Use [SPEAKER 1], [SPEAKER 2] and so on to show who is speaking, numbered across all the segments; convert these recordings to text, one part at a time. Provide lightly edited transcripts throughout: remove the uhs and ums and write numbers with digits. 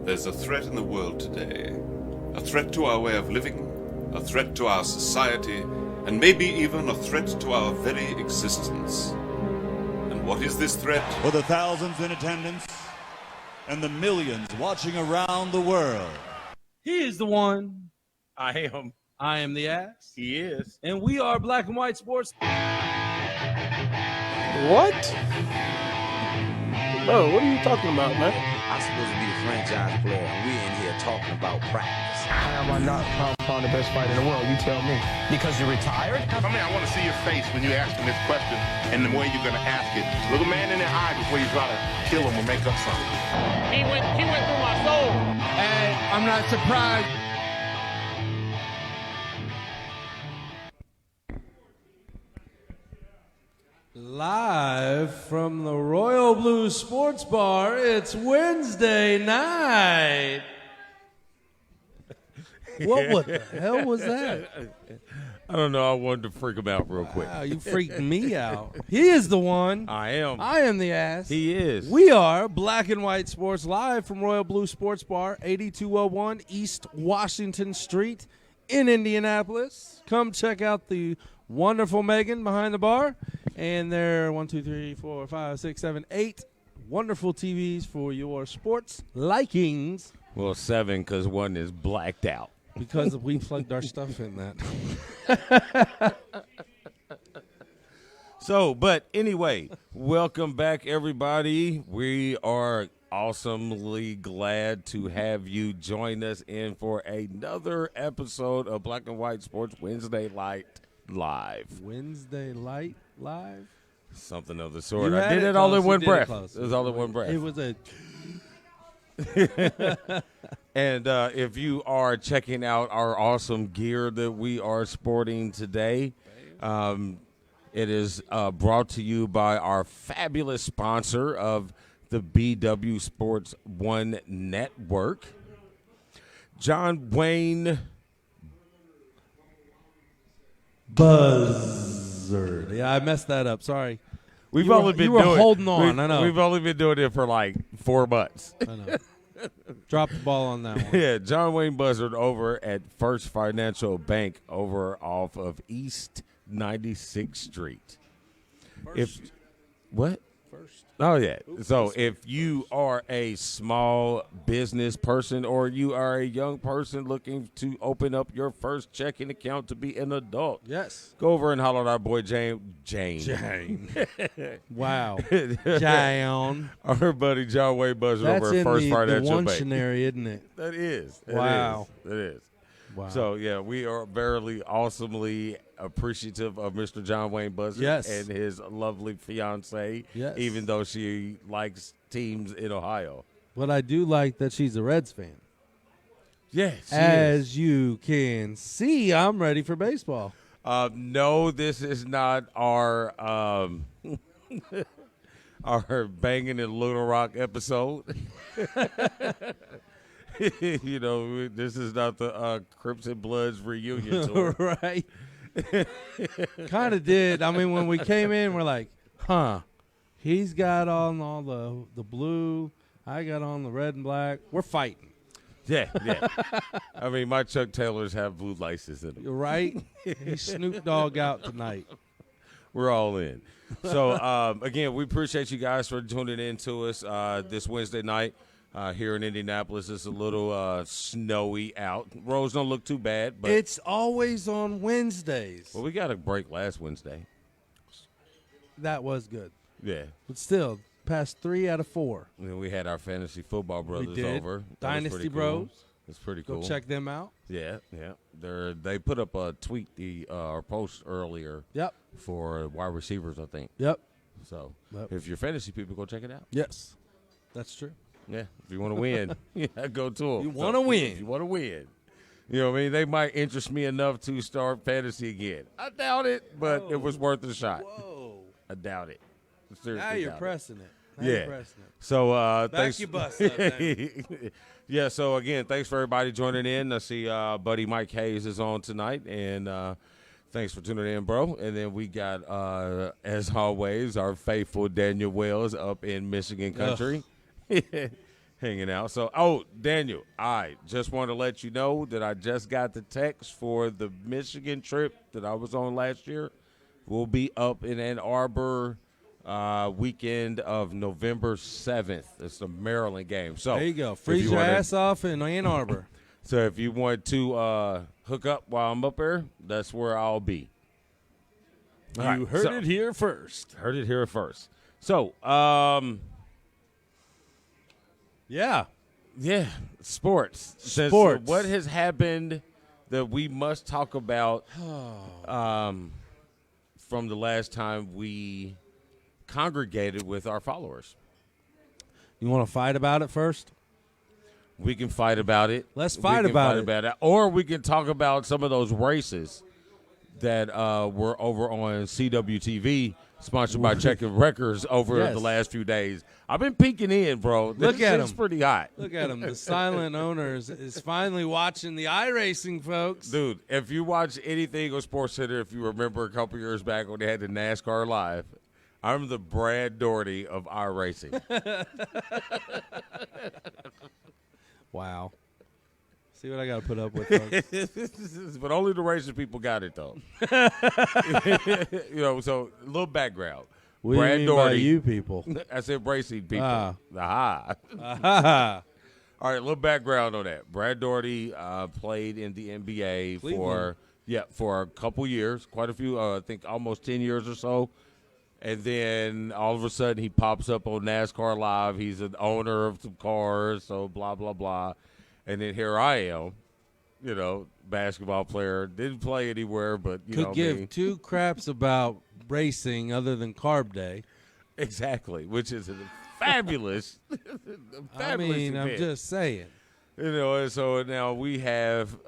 [SPEAKER 1] There's a threat in the world today. A threat to our way of living, a threat to our society, and maybe even a threat to our very existence. And what is this threat?
[SPEAKER 2] For the thousands in attendance and the millions watching around the world.
[SPEAKER 3] He is the one.
[SPEAKER 4] I am.
[SPEAKER 3] I am the ass.
[SPEAKER 4] He is.
[SPEAKER 3] And we are Black and White Sports.
[SPEAKER 5] What? Bro, what are you talking about, man?
[SPEAKER 6] I'm supposed to be the franchise player, and we in here talking about practice.
[SPEAKER 5] How am I not pound the best fighter in the world? You tell me.
[SPEAKER 7] Because you're retired?
[SPEAKER 8] I mean, I want to see your face when you ask him this question and the way you're going to ask it. Look a man in the eye before you try to kill him or make up something.
[SPEAKER 7] He went through my soul.
[SPEAKER 3] And I'm not surprised. Live from the Royal Blue Sports Bar, it's Wednesday night. What the hell was that?
[SPEAKER 4] I don't know. I wanted to freak him out real quick.
[SPEAKER 3] Wow, you freaked me out. He is the one.
[SPEAKER 4] I am.
[SPEAKER 3] I am the ass.
[SPEAKER 4] He is.
[SPEAKER 3] We are Black and White Sports, live from Royal Blue Sports Bar, 8201 East Washington Street in Indianapolis. Come check out the wonderful Megan behind the bar. And there are 1, 2, 3, 4, 5, 6, 7, 8 wonderful TVs for your sports likings.
[SPEAKER 4] Well, 7 because one is blacked out.
[SPEAKER 3] Because we plugged our stuff in that.
[SPEAKER 4] So, but anyway, welcome back, everybody. We are awesomely glad to have you join us in for another episode of Black and White Sports Wednesday Light Live.
[SPEAKER 3] Wednesday Light Live?
[SPEAKER 4] Something of the sort.
[SPEAKER 3] You
[SPEAKER 4] I
[SPEAKER 3] had
[SPEAKER 4] did
[SPEAKER 3] it
[SPEAKER 4] it all
[SPEAKER 3] close.
[SPEAKER 4] in one
[SPEAKER 3] You did it
[SPEAKER 4] breath.
[SPEAKER 3] close.
[SPEAKER 4] It was all in one breath.
[SPEAKER 3] It was a...
[SPEAKER 4] And if you are checking out our awesome gear that we are sporting today, it is brought to you by our fabulous sponsor of the BWSPORTS1 Network, John Wayne
[SPEAKER 3] Buzzard. Yeah, I messed that up. Sorry.
[SPEAKER 4] We've
[SPEAKER 3] You
[SPEAKER 4] only
[SPEAKER 3] were-
[SPEAKER 4] been
[SPEAKER 3] you were
[SPEAKER 4] doing,
[SPEAKER 3] holding on, I know.
[SPEAKER 4] We've only been doing it for like 4 months.
[SPEAKER 3] I know. Dropped the ball on that one.
[SPEAKER 4] Yeah, John Wayne Buzzard over at First Financial Bank over off of East 96th Street. What?
[SPEAKER 3] First.
[SPEAKER 4] Oh, yeah. So if you are a small business person or you are a young person looking to open up your first checking account to be an adult,
[SPEAKER 3] Yes.
[SPEAKER 4] go over and holler at our boy Jane.
[SPEAKER 3] Wow. Jane.
[SPEAKER 4] Our buddy John Wayne Buzzard
[SPEAKER 3] That's
[SPEAKER 4] over at
[SPEAKER 3] in
[SPEAKER 4] First
[SPEAKER 3] the
[SPEAKER 4] Financial Bank.
[SPEAKER 3] dictionary, isn't it?
[SPEAKER 4] That is.
[SPEAKER 3] Wow.
[SPEAKER 4] It is.
[SPEAKER 3] Wow.
[SPEAKER 4] So, yeah, we are very awesomely appreciative of Mr. John Wayne Buzzard
[SPEAKER 3] Yes.
[SPEAKER 4] and his lovely fiancée,
[SPEAKER 3] Yes.
[SPEAKER 4] even though she likes teams in Ohio.
[SPEAKER 3] But I do like that she's a Reds fan.
[SPEAKER 4] Yes.
[SPEAKER 3] As you can see, I'm ready for baseball.
[SPEAKER 4] No, this is not our our Banging in Little Rock episode. You know, this is not the Crips and Bloods reunion tour.
[SPEAKER 3] Right. Kind of did. I mean, when we came in, we're like, huh, he's got on all the blue. I got on the red and black. We're fighting.
[SPEAKER 4] Yeah. I mean, my Chuck Taylors have blue laces in them.
[SPEAKER 3] You're right. He's Snoop Dogg out tonight.
[SPEAKER 4] We're all in. So, again, we appreciate you guys for tuning in to us this Wednesday night. Here in Indianapolis, it's a little snowy out. Roads don't look too bad, but
[SPEAKER 3] It's always on Wednesdays.
[SPEAKER 4] well, we got a break last Wednesday.
[SPEAKER 3] That was good.
[SPEAKER 4] Yeah,
[SPEAKER 3] But still, past 3 out of 4.
[SPEAKER 4] and then we had our fantasy football brothers
[SPEAKER 3] did.
[SPEAKER 4] over. That was
[SPEAKER 3] Dynasty
[SPEAKER 4] pretty cool.
[SPEAKER 3] Bros.
[SPEAKER 4] It's pretty
[SPEAKER 3] Go
[SPEAKER 4] cool.
[SPEAKER 3] check them out.
[SPEAKER 4] Yeah. They put up a tweet or post earlier
[SPEAKER 3] Yep.
[SPEAKER 4] for wide receivers, I think.
[SPEAKER 3] Yep.
[SPEAKER 4] So
[SPEAKER 3] Yep.
[SPEAKER 4] if you're fantasy people, go check it out.
[SPEAKER 3] Yes. That's true.
[SPEAKER 4] Yeah, if you want to win, go to them.
[SPEAKER 3] You wanna win.
[SPEAKER 4] If you want to win. You know what I mean? They might interest me enough to start fantasy again. I doubt it, but it was worth a shot.
[SPEAKER 3] Whoa.
[SPEAKER 4] I doubt it. Seriously
[SPEAKER 3] Now you're
[SPEAKER 4] doubt it.
[SPEAKER 3] pressing it. Now
[SPEAKER 4] Yeah.
[SPEAKER 3] you're pressing it.
[SPEAKER 4] So thanks.
[SPEAKER 3] your bus up, man.
[SPEAKER 4] Yeah, so again, thanks for everybody joining in. I see buddy Mike Hayes is on tonight, and thanks for tuning in, bro. And then we got, as always, our faithful Daniel Wells up in Michigan country. hanging out. So, Daniel, I just want to let you know that I just got the text for the Michigan trip that I was on last year. We'll be up in Ann Arbor weekend of November 7th. It's the Maryland game. So
[SPEAKER 3] there you go. Freeze your ass off in Ann Arbor.
[SPEAKER 4] So if you want to hook up while I'm up there, that's where I'll be.
[SPEAKER 3] You heard it here first.
[SPEAKER 4] Heard it here first. So,
[SPEAKER 3] yeah,
[SPEAKER 4] sports.
[SPEAKER 3] Sports.
[SPEAKER 4] What has happened that we must talk about from the last time we congregated with our followers?
[SPEAKER 3] You want to fight about it first?
[SPEAKER 4] We can fight about it.
[SPEAKER 3] Let's fight about it.
[SPEAKER 4] Or we can talk about some of those races that were over on CWTV, sponsored by Checking Records over the last few days. I've been peeking in, bro.
[SPEAKER 3] Look at him.
[SPEAKER 4] It's pretty hot.
[SPEAKER 3] Look at him. The silent owner is finally watching the iRacing, folks.
[SPEAKER 4] Dude, if you watch anything on SportsCenter, if you remember a couple years back when they had the NASCAR Live, I'm the Brad Doherty of iRacing.
[SPEAKER 3] Wow. See what I got to put up with, folks.
[SPEAKER 4] But only the racing people got it, though. So a little background.
[SPEAKER 3] What
[SPEAKER 4] Brad
[SPEAKER 3] do you mean
[SPEAKER 4] Doherty,
[SPEAKER 3] by you people?
[SPEAKER 4] I said racing people.
[SPEAKER 3] Ah.
[SPEAKER 4] Aha. All right, a little background on that. Brad Doherty played in the NBA for a couple years, quite a few, I think almost 10 years or so. And then all of a sudden he pops up on NASCAR Live. He's an owner of some cars, so blah, blah, blah. And then here I am, basketball player. Didn't play anywhere, but,
[SPEAKER 3] Could give two craps about racing other than Carb Day.
[SPEAKER 4] Exactly, which is a fabulous,
[SPEAKER 3] I'm
[SPEAKER 4] event.
[SPEAKER 3] just saying.
[SPEAKER 4] And so now we have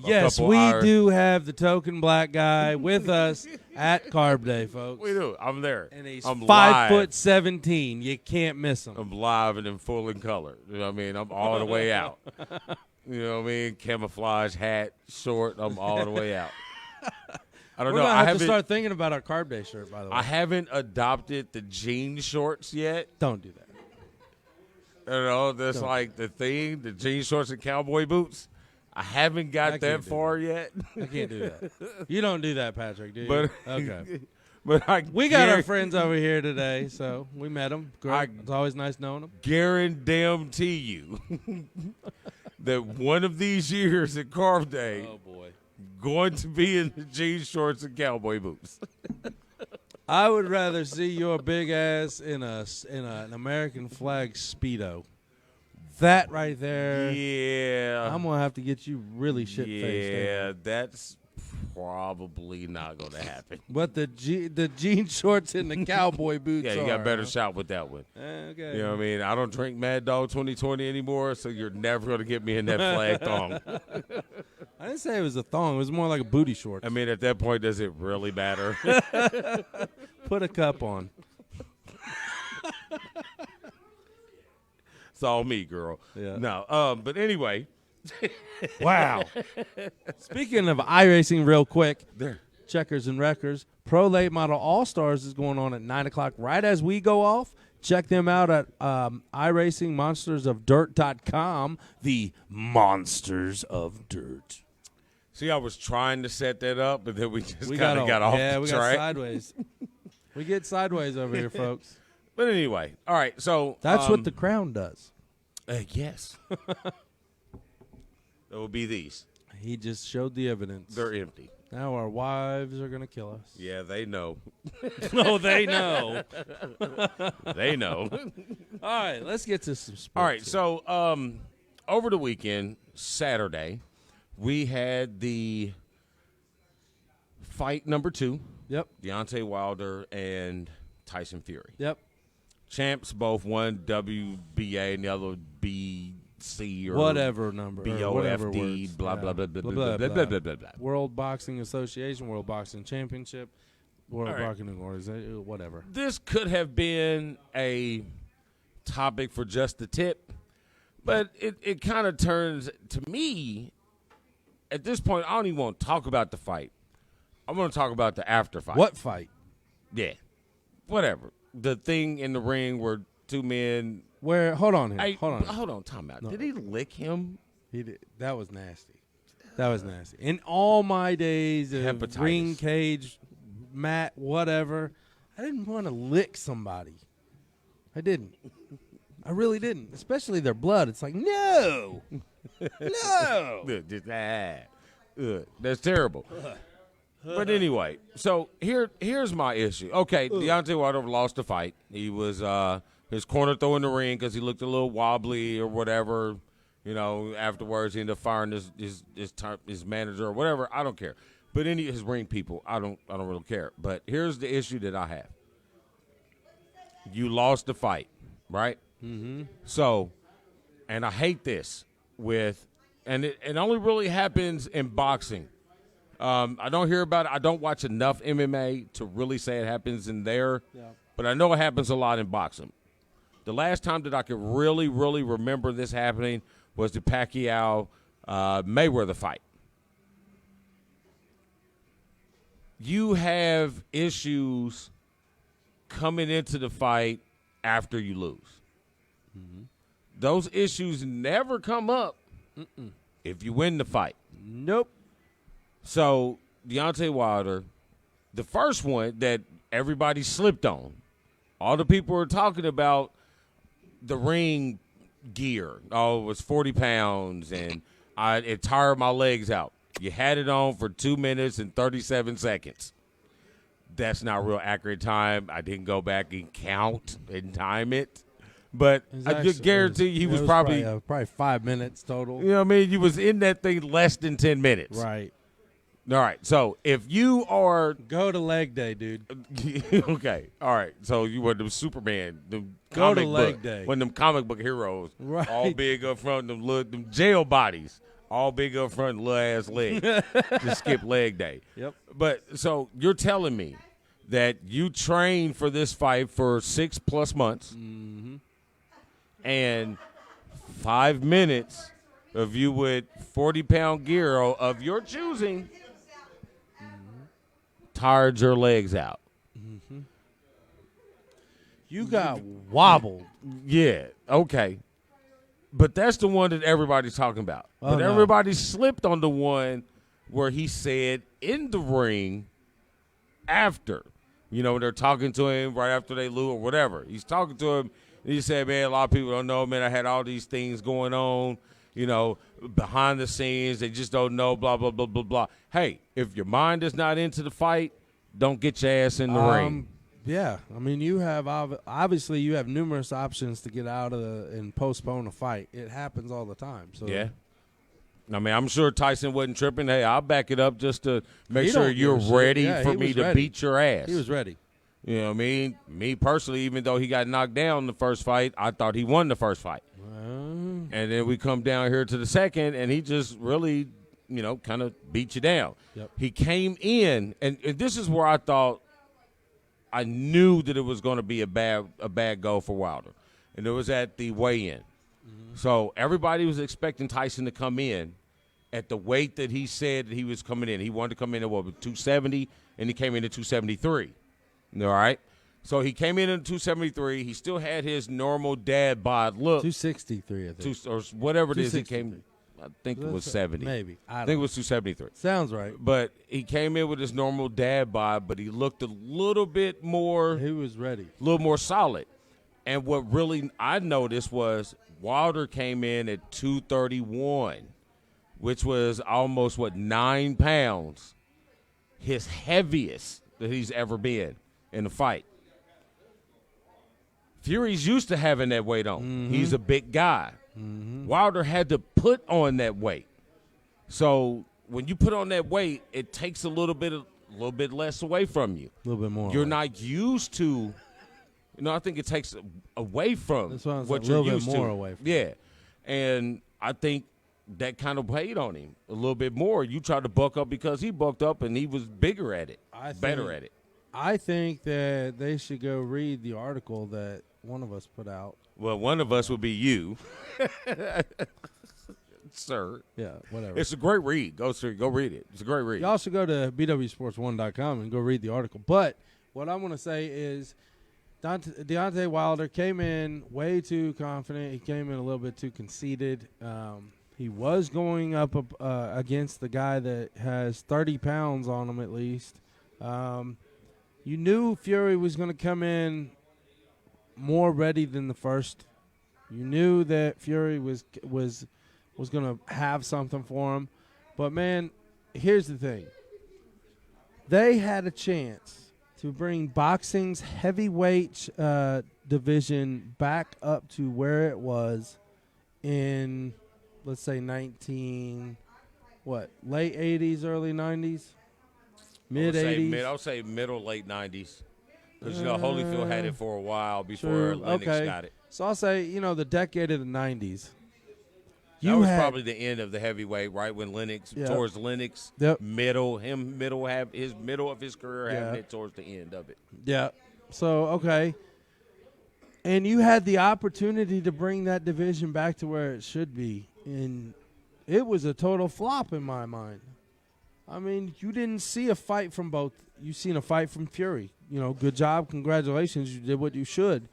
[SPEAKER 3] yes, we do have the token black guy with us at Carb Day, folks.
[SPEAKER 4] We do. I'm there.
[SPEAKER 3] And he's
[SPEAKER 4] I'm
[SPEAKER 3] 5'17". You can't miss him.
[SPEAKER 4] I'm live and in full in color. You know what I mean? I'm all the way out. You know what I mean? Camouflage hat, short. I'm all the way out. I don't know.
[SPEAKER 3] We're
[SPEAKER 4] I
[SPEAKER 3] have to start thinking about our Carb Day shirt, by the way.
[SPEAKER 4] I haven't adopted the jean shorts yet.
[SPEAKER 3] Don't do that.
[SPEAKER 4] That's like the thing, the jean shorts and cowboy boots. I haven't got that far yet.
[SPEAKER 3] I can't do that. You don't do that, Patrick, do you?
[SPEAKER 4] But
[SPEAKER 3] okay.
[SPEAKER 4] But
[SPEAKER 3] we got our friends over here today, so we met them. Great. It's always nice knowing them.
[SPEAKER 4] Guarantee you that one of these years at Carb Day, going to be in the jean shorts and cowboy boots.
[SPEAKER 3] I would rather see your big ass in an American flag Speedo. That right there.
[SPEAKER 4] Yeah.
[SPEAKER 3] I'm going to have to get you really shit-faced.
[SPEAKER 4] Yeah, that's probably not going to happen.
[SPEAKER 3] But the jean shorts and the cowboy boots
[SPEAKER 4] you got a better shot with that one.
[SPEAKER 3] Okay.
[SPEAKER 4] You know what I mean? I don't drink Mad Dog 2020 anymore, so you're never going to get me in that flag thong.
[SPEAKER 3] I didn't say it was a thong. It was more like a booty short.
[SPEAKER 4] I mean, at that point, does it really matter?
[SPEAKER 3] Put a cup on.
[SPEAKER 4] It's all me, girl.
[SPEAKER 3] Yeah.
[SPEAKER 4] No, but anyway.
[SPEAKER 3] Wow. Speaking of iRacing real quick, Checkers and Wreckers, Pro Late Model All-Stars is going on at 9 o'clock right as we go off. Check them out at iRacingMonstersOfDirt.com, the Monsters of Dirt.
[SPEAKER 4] See, I was trying to set that up, but then we just kind of got off the track.
[SPEAKER 3] Yeah, we got sideways. We get sideways over here, folks.
[SPEAKER 4] But anyway, all right, so.
[SPEAKER 3] That's what the crown does.
[SPEAKER 4] Yes. It will be these.
[SPEAKER 3] He just showed the evidence.
[SPEAKER 4] They're empty.
[SPEAKER 3] Now our wives are going to kill us.
[SPEAKER 4] Yeah, they know.
[SPEAKER 3] Oh, they know.
[SPEAKER 4] They know.
[SPEAKER 3] All right, let's get to some sports.
[SPEAKER 4] All right, so over the weekend, Saturday, we had the fight number 2.
[SPEAKER 3] Yep.
[SPEAKER 4] Deontay Wilder and Tyson Fury.
[SPEAKER 3] Yep.
[SPEAKER 4] Champs both won WBA and the other BC or
[SPEAKER 3] whatever number.
[SPEAKER 4] BOFD, blah, blah, blah, blah, blah, blah, blah, blah, blah, blah.
[SPEAKER 3] World Boxing Association, World Boxing Championship, World Boxing Organization, whatever.
[SPEAKER 4] This could have been a topic for just the tip, but it kind of turns, to me, at this point, I don't even want to talk about the fight. I'm going to talk about the after fight.
[SPEAKER 3] What fight?
[SPEAKER 4] Yeah. Whatever. The thing in the ring where two men.
[SPEAKER 3] Where? Hold on here.
[SPEAKER 4] Hey,
[SPEAKER 3] hold on.
[SPEAKER 4] Time out.
[SPEAKER 3] No.
[SPEAKER 4] Did he lick him?
[SPEAKER 3] He did. That was nasty. That was nasty. In all my days of
[SPEAKER 4] Hepatitis.
[SPEAKER 3] ring cage, mat, whatever, I didn't want to lick somebody. I didn't. I really didn't. Especially their blood. It's like, no. No.
[SPEAKER 4] That's terrible. But anyway, so here's my issue. Okay, Deontay Wilder lost the fight. He was his corner throwing the ring because he looked a little wobbly or whatever. You know, afterwards he ended up firing his manager or whatever. I don't care. But any of his ring people, I don't really care. But here's the issue that I have. You lost the fight, right? Mm-hmm. So, and I hate this and it only really happens in boxing. I don't hear about it. I don't watch enough MMA to really say it happens in there. Yeah. But I know it happens a lot in boxing. The last time that I could really, really remember this happening was the Pacquiao Mayweather fight. You have issues coming into the fight after you lose. Mm-hmm. Those issues never come up if you win the fight.
[SPEAKER 3] Nope.
[SPEAKER 4] So, Deontay Wilder, the first one that everybody slipped on, all the people were talking about the ring gear. Oh, it was 40 pounds, and it tired my legs out. You had it on for 2 minutes and 37 seconds. That's not real accurate time. I didn't go back and count and time it. But I just guarantee he was probably
[SPEAKER 3] 5 minutes total.
[SPEAKER 4] You know what I mean? You was in that thing less than 10 minutes.
[SPEAKER 3] Right.
[SPEAKER 4] All right. So if you are
[SPEAKER 3] go to leg day, dude.
[SPEAKER 4] Okay. All right. So you were the Superman, the
[SPEAKER 3] go
[SPEAKER 4] comic
[SPEAKER 3] to leg
[SPEAKER 4] book,
[SPEAKER 3] day.
[SPEAKER 4] one of them comic book heroes,
[SPEAKER 3] right?
[SPEAKER 4] All big up front, them jail bodies, all big up front, little ass leg. Just skip leg day.
[SPEAKER 3] Yep.
[SPEAKER 4] But so you're telling me that you trained for this fight for 6+ months, and 5 minutes of you with 40-pound gear of your choosing. Tired your legs out.
[SPEAKER 3] Mm-hmm. You got wobbled.
[SPEAKER 4] Yeah, okay. But that's the one that everybody's talking about. But everybody slipped on the one where he said in the ring after. You know, they're talking to him right after they lose or whatever. He's talking to him, and he said, man, a lot of people don't know, man, I had all these things going on. You know, behind the scenes, they just don't know, blah, blah, blah, blah, blah. Hey, if your mind is not into the fight, don't get your ass in the ring.
[SPEAKER 3] Yeah, I mean, you have obviously you have numerous options to get out of and postpone a fight. It happens all the time. So
[SPEAKER 4] yeah, I mean, I'm sure Tyson wasn't tripping. Hey, I'll back it up just to make sure you're ready for me to beat your ass.
[SPEAKER 3] He was ready.
[SPEAKER 4] You know what I mean? Me personally, even though he got knocked down in the first fight, I thought he won the first fight. And then we come down here to the second, and he just really, you know, kind of beat you down.
[SPEAKER 3] Yep.
[SPEAKER 4] He came in, and this is where I thought I knew that it was going to be a bad go for Wilder, and it was at the weigh-in. Mm-hmm. So everybody was expecting Tyson to come in at the weight that he said that he was coming in. He wanted to come in at, 270, and he came in at 273. All right? So he came in at 273. He still had his normal dad bod look.
[SPEAKER 3] 263, I think.
[SPEAKER 4] Or whatever it is. He came, I think it was 70.
[SPEAKER 3] Maybe. I
[SPEAKER 4] think it was 273.
[SPEAKER 3] Sounds right.
[SPEAKER 4] But he came in with his normal dad bod, but he looked a little bit more.
[SPEAKER 3] He was ready.
[SPEAKER 4] A little more solid. And what really I noticed was Wilder came in at 231, which was almost, 9 pounds, his heaviest that he's ever been in a fight. Fury's used to having that weight on. Mm-hmm. He's a big guy. Mm-hmm. Wilder had to put on that weight. So when you put on that weight, it takes a little bit less away from you.
[SPEAKER 3] A little bit more.
[SPEAKER 4] You're not used to. I think it takes away from what you're used to.
[SPEAKER 3] More away from.
[SPEAKER 4] Yeah, and I think that kind of weighed on him a little bit more. You tried to buck up because he bucked up and he was bigger at it, better at it.
[SPEAKER 3] I think that they should go read the article that one of us put out.
[SPEAKER 4] Well, one of us would be you, sir.
[SPEAKER 3] Yeah, whatever.
[SPEAKER 4] It's a great read. Go read it. It's a great read.
[SPEAKER 3] Y'all should go to BWSPORTS1.com and go read the article. But what I want to say is Deontay Wilder came in way too confident. He came in a little bit too conceited. He was going up against the guy that has 30 pounds on him at least. You knew Fury was going to come in more ready than the first. You knew that Fury was going to have something for him. But, man, here's the thing. They had a chance to bring boxing's heavyweight division back up to where it was in, let's say, late 80s, early 90s? Mid-80s?
[SPEAKER 4] I would say middle, late 90s. Because, Holyfield had it for a while before Lennox got it.
[SPEAKER 3] So I'll say, the decade of the 90s.
[SPEAKER 4] That was probably the end of the heavyweight, right? When Lennox, towards Lennox, middle of his career, having it towards the end of it.
[SPEAKER 3] Yeah. So, okay. And you had the opportunity to bring that division back to where it should be. And it was a total flop in my mind. I mean, you didn't see a fight from both. You seen a fight from Fury. Good job. Congratulations. You did what you should.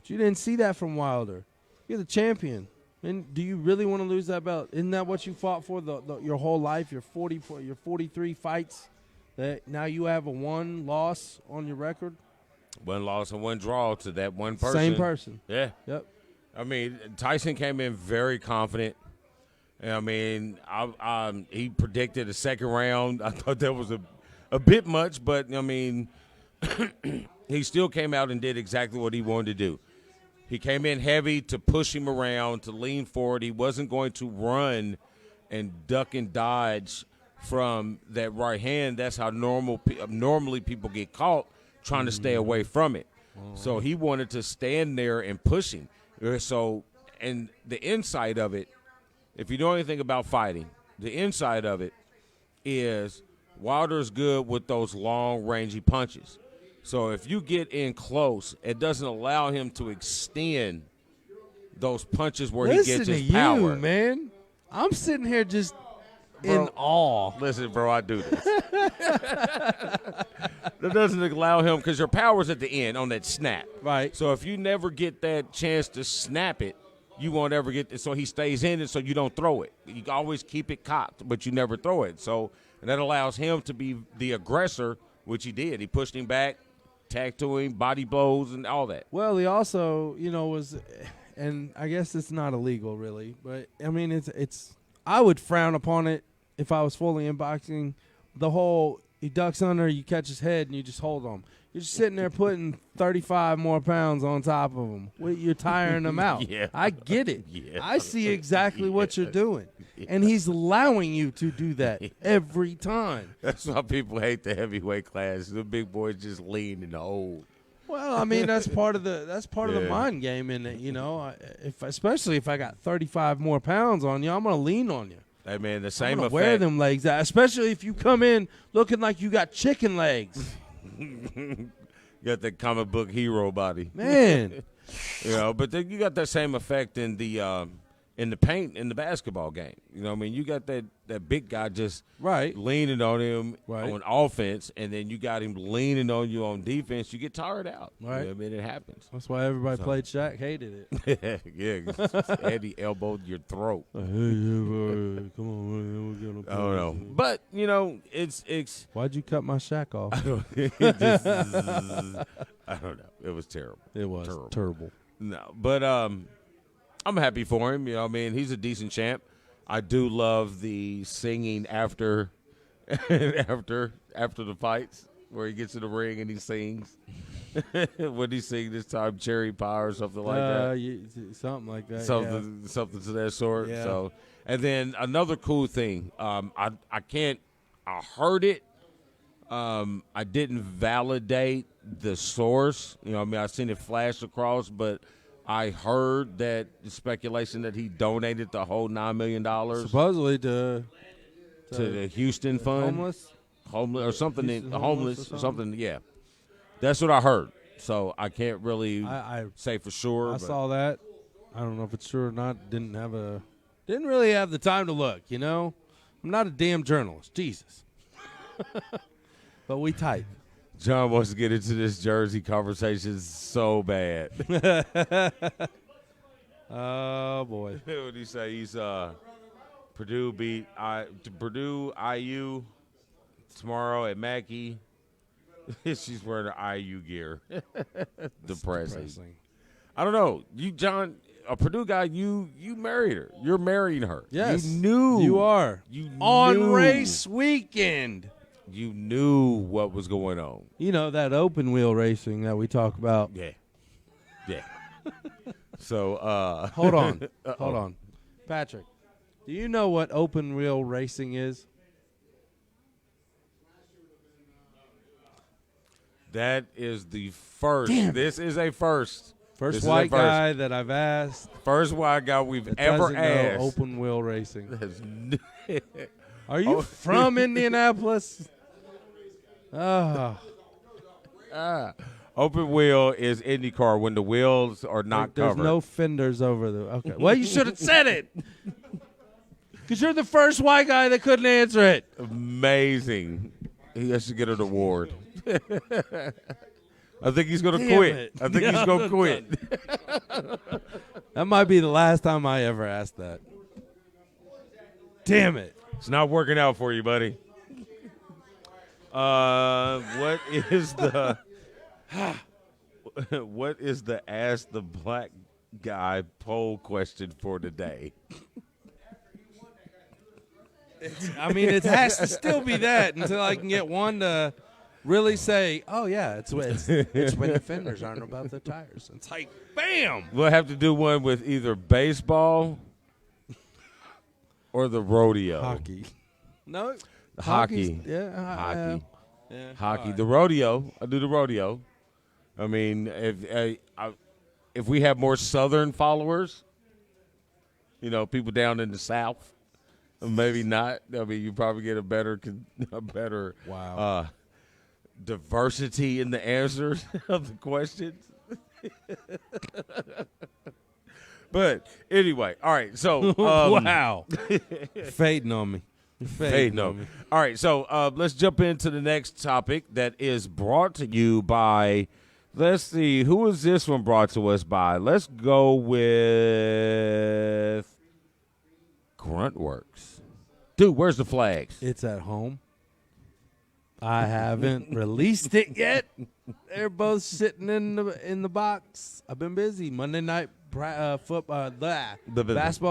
[SPEAKER 3] But you didn't see that from Wilder. You're the champion. And do you really want to lose that belt? Isn't that what you fought for your whole life? Your 43 fights that now you have a 1 loss on your record?
[SPEAKER 4] 1 loss and 1 draw to that one person.
[SPEAKER 3] Same person.
[SPEAKER 4] Yeah.
[SPEAKER 3] Yep.
[SPEAKER 4] I mean, Tyson came in very confident. I mean, he predicted a second round. I thought that was a bit much, but, I mean, he still came out and did exactly what he wanted to do. He came in heavy to push him around, to lean forward. He wasn't going to run and duck and dodge from that right hand. That's how normally people get caught, trying to stay away from it. So he wanted to stand there and push him. So, and the inside of it, if you know anything about fighting, the inside of it is Wilder's good with those long, rangy punches. So if you get in close, it doesn't allow him to extend those punches where he gets his power.
[SPEAKER 3] Listen to you, man. I'm sitting here just in awe.
[SPEAKER 4] Listen, bro, I do this. That doesn't allow him because your power's at the end on that snap.
[SPEAKER 3] Right.
[SPEAKER 4] So if you never get that chance to snap it, you won't ever get it. So he stays in it so you don't throw it. You always keep it cocked, but you never throw it. So that allows him to be the aggressor, which he did. He pushed him back. Tag to him, body blows, and all that.
[SPEAKER 3] Well, he also, was, and I guess it's not illegal really, but I mean, it's. I would frown upon it if I was fully in boxing. The whole he ducks under, you catch his head, and you just hold him. You're just sitting there putting 35 more pounds on top of him. You're tiring him out.
[SPEAKER 4] Yeah.
[SPEAKER 3] I get it.
[SPEAKER 4] Yeah.
[SPEAKER 3] I see exactly what you're doing. Yeah. And he's allowing you to do that every time.
[SPEAKER 4] That's why people hate the heavyweight class. The big boys just lean in the old.
[SPEAKER 3] Well, I mean, that's part of the mind game in it, especially if I got 35 more pounds on you, I'm going to lean on you.
[SPEAKER 4] Hey, man, the same effect.
[SPEAKER 3] Wear them legs out, especially if you come in looking like you got chicken legs.
[SPEAKER 4] You got that comic book hero body,
[SPEAKER 3] man.
[SPEAKER 4] But then you got that same effect in the paint in the basketball game. I mean, you got that big guy just leaning on him on offense, and then you got him leaning on you on defense. You get tired out.
[SPEAKER 3] Right.
[SPEAKER 4] I mean, it happens.
[SPEAKER 3] That's why everybody played Shaq, hated it.
[SPEAKER 4] Yeah, Eddie elbowed your throat.
[SPEAKER 3] Come on, we're gonna.
[SPEAKER 4] I don't know, but it's.
[SPEAKER 3] Why'd you cut my Shaq off?
[SPEAKER 4] I don't know. It was terrible.
[SPEAKER 3] It was terrible.
[SPEAKER 4] No, but I'm happy for him. I mean, he's a decent champ. I do love the singing after the fights where he gets in the ring and he sings. What did he sing this time? Cherry Pie or something like that?
[SPEAKER 3] Something like that.
[SPEAKER 4] Something to that sort.
[SPEAKER 3] Yeah.
[SPEAKER 4] So, and then another cool thing. I heard it. I didn't validate the source. I seen it flash across, but I heard that the speculation that he donated the whole $9 million
[SPEAKER 3] supposedly to
[SPEAKER 4] the Houston fund, homeless or something, homeless or something. Yeah, that's what I heard. So I can't really say for sure.
[SPEAKER 3] I saw that. I don't know if it's true or not. Didn't really have the time to look. I'm not a damn journalist. Jesus. But we type.
[SPEAKER 4] John wants to get into this jersey conversation so bad.
[SPEAKER 3] Oh boy.
[SPEAKER 4] What did he say? He's Purdue beat Purdue IU tomorrow at Mackey. She's wearing the IU gear. Depressing. I don't know. You, John, a Purdue guy, you married her. You're marrying her.
[SPEAKER 3] Yes.
[SPEAKER 4] You knew.
[SPEAKER 3] You are.
[SPEAKER 4] You
[SPEAKER 3] on
[SPEAKER 4] knew.
[SPEAKER 3] race weekend.
[SPEAKER 4] You knew what was going on.
[SPEAKER 3] You know, that open wheel racing that we talk about.
[SPEAKER 4] Yeah. So,
[SPEAKER 3] Hold on. Hold on. Patrick, do you know what open wheel racing is?
[SPEAKER 4] That is the first.
[SPEAKER 3] Damn.
[SPEAKER 4] This is a first.
[SPEAKER 3] First
[SPEAKER 4] This is
[SPEAKER 3] white
[SPEAKER 4] a first.
[SPEAKER 3] guy that I've asked.
[SPEAKER 4] First white guy we've
[SPEAKER 3] that
[SPEAKER 4] ever
[SPEAKER 3] doesn't know
[SPEAKER 4] asked.
[SPEAKER 3] open wheel racing.
[SPEAKER 4] Has
[SPEAKER 3] Are you from Indianapolis?
[SPEAKER 4] Open wheel is IndyCar when the wheels are not
[SPEAKER 3] There's
[SPEAKER 4] covered.
[SPEAKER 3] no fenders over the. Okay. Well, you should have said it. Because you're the first white guy that couldn't answer it.
[SPEAKER 4] Amazing. He has to get an award. I think he's going to
[SPEAKER 3] Damn
[SPEAKER 4] quit.
[SPEAKER 3] it.
[SPEAKER 4] I think he's going to quit.
[SPEAKER 3] That might be the last time I ever asked that. Damn it.
[SPEAKER 4] It's not working out for you, buddy. What is the what is the Ask the Black Guy poll question for today?
[SPEAKER 3] I mean, it has to still be that until I can get one to really say, oh, yeah, it's when the fenders aren't above the tires. It's like, bam.
[SPEAKER 4] We'll have to do one with either baseball or the rodeo.
[SPEAKER 3] Hockey. No.
[SPEAKER 4] Hockey.
[SPEAKER 3] Yeah.
[SPEAKER 4] Hockey.
[SPEAKER 3] Yeah.
[SPEAKER 4] Hockey. The rodeo. I do the rodeo. I mean, if we have more Southern followers, you know, people down in the South, maybe not. I mean, you probably get a better
[SPEAKER 3] Wow.
[SPEAKER 4] Diversity in the answers of the questions. But anyway, all right. So
[SPEAKER 3] wow. Fading on me.
[SPEAKER 4] Fading on me. All right. So let's jump into the next topic that is brought to you by. Let's see. Who is this one brought to us by? Let's go with Gruntworks. Dude, where's the flags?
[SPEAKER 3] It's at home. I haven't released it yet. They're both sitting in the box. I've been busy. Monday night basketball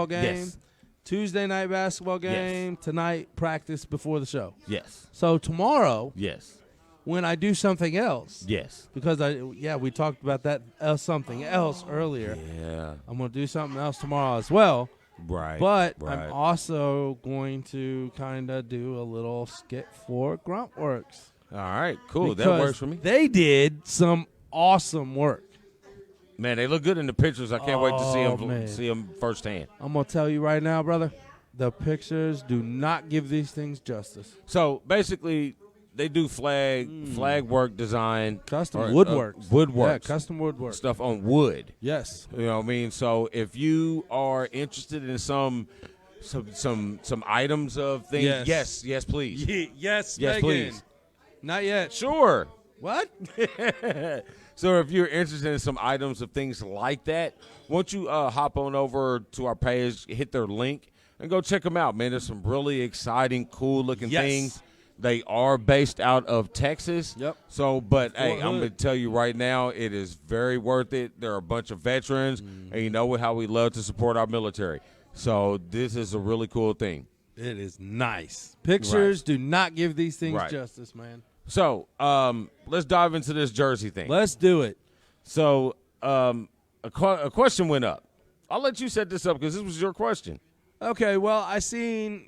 [SPEAKER 3] game.
[SPEAKER 4] Yes.
[SPEAKER 3] Tuesday night basketball game.
[SPEAKER 4] Yes.
[SPEAKER 3] Tonight practice before the show.
[SPEAKER 4] Yes.
[SPEAKER 3] So tomorrow,
[SPEAKER 4] Yes.
[SPEAKER 3] when I do something else,
[SPEAKER 4] Yes.
[SPEAKER 3] because we talked about that something else earlier.
[SPEAKER 4] Yeah.
[SPEAKER 3] I'm gonna do something else tomorrow as well.
[SPEAKER 4] Right.
[SPEAKER 3] But
[SPEAKER 4] right.
[SPEAKER 3] I'm also going to kind of do a little skit for Gruntworks.
[SPEAKER 4] All right. Cool. That
[SPEAKER 3] Because
[SPEAKER 4] works for me.
[SPEAKER 3] They did some awesome work.
[SPEAKER 4] Man, they look good in the pictures. I can't wait to
[SPEAKER 3] man.
[SPEAKER 4] see them firsthand.
[SPEAKER 3] I'm going to tell you right now, brother, the pictures do not give these things justice.
[SPEAKER 4] So basically, they do flag work design,
[SPEAKER 3] Custom woodwork.
[SPEAKER 4] woodwork,
[SPEAKER 3] Yeah, custom woodwork.
[SPEAKER 4] stuff on wood.
[SPEAKER 3] Yes.
[SPEAKER 4] You know what I mean? So if you are interested in some items of things, yes, please.
[SPEAKER 3] Yes,
[SPEAKER 4] Yes,
[SPEAKER 3] Megan.
[SPEAKER 4] please.
[SPEAKER 3] Not yet.
[SPEAKER 4] Sure.
[SPEAKER 3] What?
[SPEAKER 4] So if you're interested in some items of things like that, won't you hop on over to our page, hit their link, and go check them out, man. There's some really exciting, cool-looking things. They are based out of Texas.
[SPEAKER 3] Yep.
[SPEAKER 4] So, but, hey,
[SPEAKER 3] Fort
[SPEAKER 4] I'm
[SPEAKER 3] Hood.
[SPEAKER 4] going to tell you right now, it is very worth it. There are a bunch of veterans, and you know how we love to support our military. So this is a really cool thing.
[SPEAKER 3] It is nice. Pictures do not give these things
[SPEAKER 4] Right.
[SPEAKER 3] justice, man.
[SPEAKER 4] So let's dive into this jersey thing.
[SPEAKER 3] Let's do it.
[SPEAKER 4] So a question went up. I'll let you set this up because this was your question.
[SPEAKER 3] Okay, well, I seen,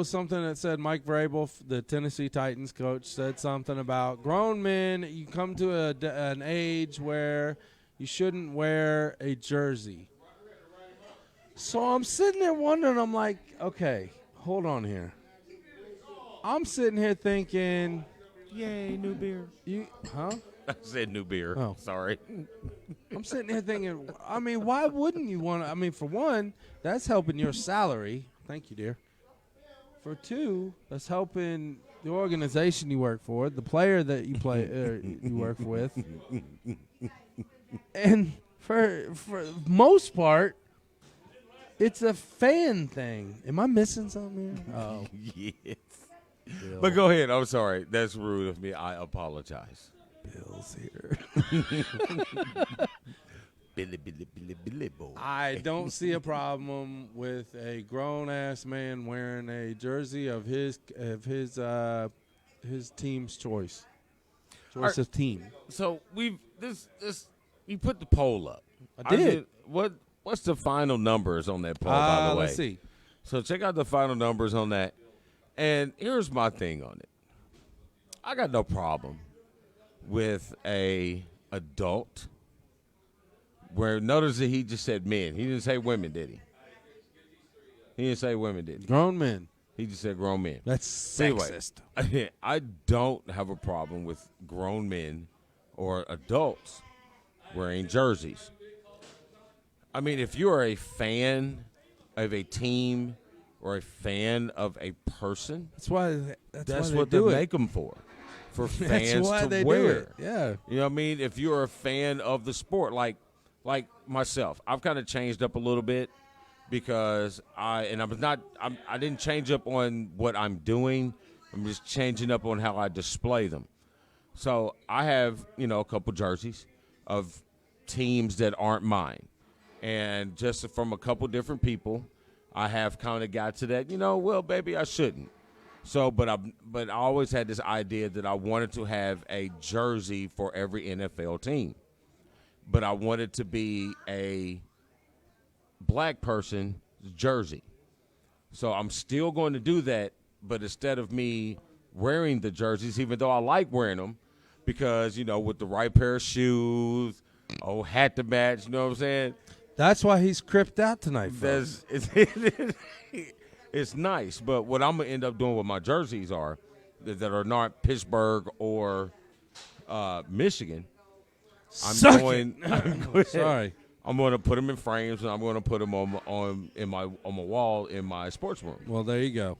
[SPEAKER 3] something that said Mike Vrabel, the Tennessee Titans coach, said something about grown men, you come to an age where you shouldn't wear a jersey. So I'm sitting there wondering, I'm like, okay, hold on here. I'm sitting here thinking,
[SPEAKER 4] Yay, new beer.
[SPEAKER 3] Huh?
[SPEAKER 4] I said new beer.
[SPEAKER 3] Oh.
[SPEAKER 4] Sorry.
[SPEAKER 3] I'm sitting here thinking, I mean, why wouldn't you want to? I mean, for one, that's helping your salary. Thank you, dear. For two, that's helping the organization you work for, the player that you you work with, and for most part, it's a fan thing. Am I missing something here? Oh,
[SPEAKER 4] Yes. But go ahead. I'm sorry. That's rude of me. I apologize.
[SPEAKER 3] Bill's here.
[SPEAKER 4] Billy boy.
[SPEAKER 3] I don't see a problem with a grown ass man wearing a jersey of his team's choice of team.
[SPEAKER 4] So we put the poll up.
[SPEAKER 3] I did.
[SPEAKER 4] What's the final numbers on that poll, by the way?
[SPEAKER 3] Let's see.
[SPEAKER 4] So check out the final numbers on that. And here's my thing on it. I got no problem with a adult where notice that he just said men. He didn't say women, did he? He didn't say women, did he?
[SPEAKER 3] Grown men.
[SPEAKER 4] He just said grown men.
[SPEAKER 3] That's sexist.
[SPEAKER 4] Anyway, I don't have a problem with grown men or adults wearing jerseys. I mean, if you're a fan of a team or a fan of a person,
[SPEAKER 3] That's why
[SPEAKER 4] what they make them for fans
[SPEAKER 3] That's why
[SPEAKER 4] to
[SPEAKER 3] they
[SPEAKER 4] wear.
[SPEAKER 3] do it. Yeah.
[SPEAKER 4] You know what I mean? If you're a fan of the sport, like myself, I've kind of changed up a little bit because I didn't change up on what I'm doing. I'm just changing up on how I display them. So I have, a couple jerseys of teams that aren't mine. And just from a couple different people, I have kind of got to that, well, baby, I shouldn't. So, but I always had this idea that I wanted to have a jersey for every NFL team. But I wanted to be a black person's jersey. So I'm still going to do that, but instead of me wearing the jerseys, even though I like wearing them, because, with the right pair of shoes, hat to match, you know what I'm saying?
[SPEAKER 3] That's why he's cripped out tonight, folks.
[SPEAKER 4] It's nice, but what I'm going to end up doing with my jerseys are that are not Pittsburgh or Michigan.
[SPEAKER 3] Sorry.
[SPEAKER 4] I'm going to put them in frames, and I'm going to put them on my wall in my sports room.
[SPEAKER 3] Well, there you go.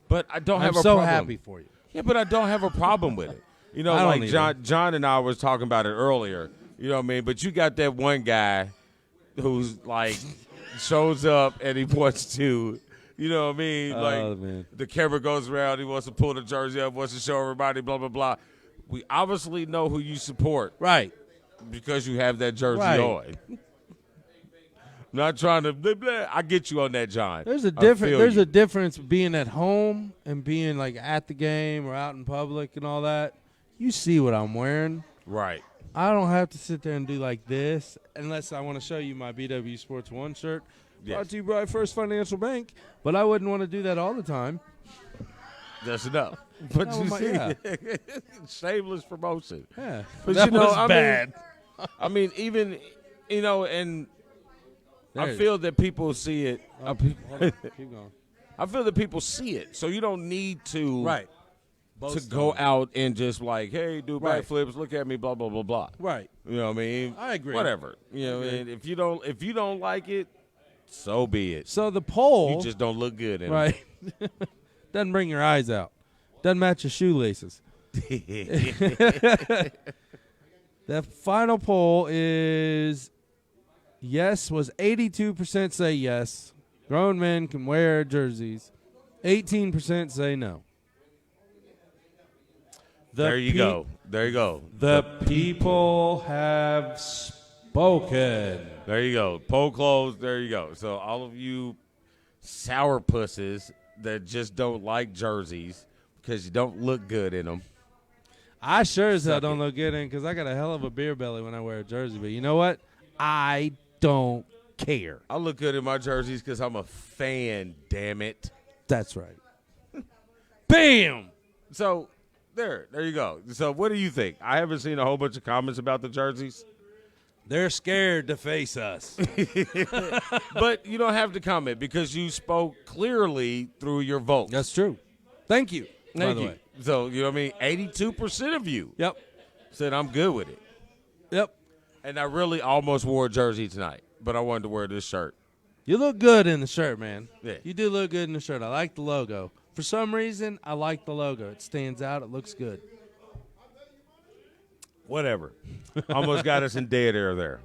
[SPEAKER 4] But I don't have a
[SPEAKER 3] I'm so
[SPEAKER 4] problem.
[SPEAKER 3] happy for you.
[SPEAKER 4] Yeah, but I don't have a problem with it. Like John and I was talking about it earlier. You know what I mean? But you got that one guy who's like shows up and he wants to, you know what I mean?
[SPEAKER 3] Man.
[SPEAKER 4] The camera goes around, he wants to pull the jersey up, wants to show everybody, blah, blah, blah. We obviously know who you support.
[SPEAKER 3] Right.
[SPEAKER 4] Because you have that jersey
[SPEAKER 3] Right.
[SPEAKER 4] on. Not trying to blah, blah. I get you on that, John.
[SPEAKER 3] There's a difference being at home and being like at the game or out in public and all that. You see what I'm wearing.
[SPEAKER 4] Right.
[SPEAKER 3] I don't have to sit there and do like this unless I want to show you my BWSPORTS1 shirt.
[SPEAKER 4] Yes.
[SPEAKER 3] Brought to you by First Financial Bank. But I wouldn't want to do that all the time.
[SPEAKER 4] That's enough. But
[SPEAKER 3] Oh,
[SPEAKER 4] you
[SPEAKER 3] my-
[SPEAKER 4] see,
[SPEAKER 3] yeah.
[SPEAKER 4] shameless promotion.
[SPEAKER 3] Yeah.
[SPEAKER 4] But
[SPEAKER 3] that was
[SPEAKER 4] I
[SPEAKER 3] bad.
[SPEAKER 4] mean, even, and
[SPEAKER 3] There
[SPEAKER 4] I
[SPEAKER 3] it
[SPEAKER 4] feel that people see it.
[SPEAKER 3] Hold on. Keep going.
[SPEAKER 4] I feel that people see it, so you don't need to to
[SPEAKER 3] Boast
[SPEAKER 4] go
[SPEAKER 3] on it.
[SPEAKER 4] out and just like, hey, do
[SPEAKER 3] Right.
[SPEAKER 4] backflips, look at me, blah blah blah blah.
[SPEAKER 3] Right.
[SPEAKER 4] You know what I mean?
[SPEAKER 3] I agree.
[SPEAKER 4] Whatever. You know, and if you don't like it, so be it.
[SPEAKER 3] So the poll.
[SPEAKER 4] You just don't look good in
[SPEAKER 3] right. Doesn't bring your eyes out. Doesn't match your shoelaces.
[SPEAKER 4] it.
[SPEAKER 3] The final poll is yes was 82% say yes. Grown men can wear jerseys. 18% say no.
[SPEAKER 4] There you go. There you go.
[SPEAKER 3] The people have spoken.
[SPEAKER 4] There you go. Poll closed. There you go. So all of you sourpusses that just don't like jerseys because you don't look good in them.
[SPEAKER 3] I sure as hell
[SPEAKER 4] Suck
[SPEAKER 3] don't
[SPEAKER 4] it.
[SPEAKER 3] look good in because I got a hell of a beer belly when I wear a jersey. But you know what? I don't care.
[SPEAKER 4] I look good in my jerseys because I'm a fan, damn it.
[SPEAKER 3] That's right. Bam!
[SPEAKER 4] So there you go. So what do you think? I haven't seen a whole bunch of comments about the jerseys.
[SPEAKER 3] They're scared to face us.
[SPEAKER 4] But you don't have to comment because you spoke clearly through your vote.
[SPEAKER 3] That's true. Thank you. by
[SPEAKER 4] Thank
[SPEAKER 3] the
[SPEAKER 4] you.
[SPEAKER 3] way.
[SPEAKER 4] So, you know what I mean? 82% of you
[SPEAKER 3] Yep.
[SPEAKER 4] said I'm good with it.
[SPEAKER 3] Yep.
[SPEAKER 4] And I really almost wore a jersey tonight, but I wanted to wear this shirt.
[SPEAKER 3] You look good in the shirt, man.
[SPEAKER 4] Yeah.
[SPEAKER 3] You do look good in the shirt. I like the logo. For some reason, I like the logo. It stands out. It looks good.
[SPEAKER 4] Whatever. Almost got us in dead air there.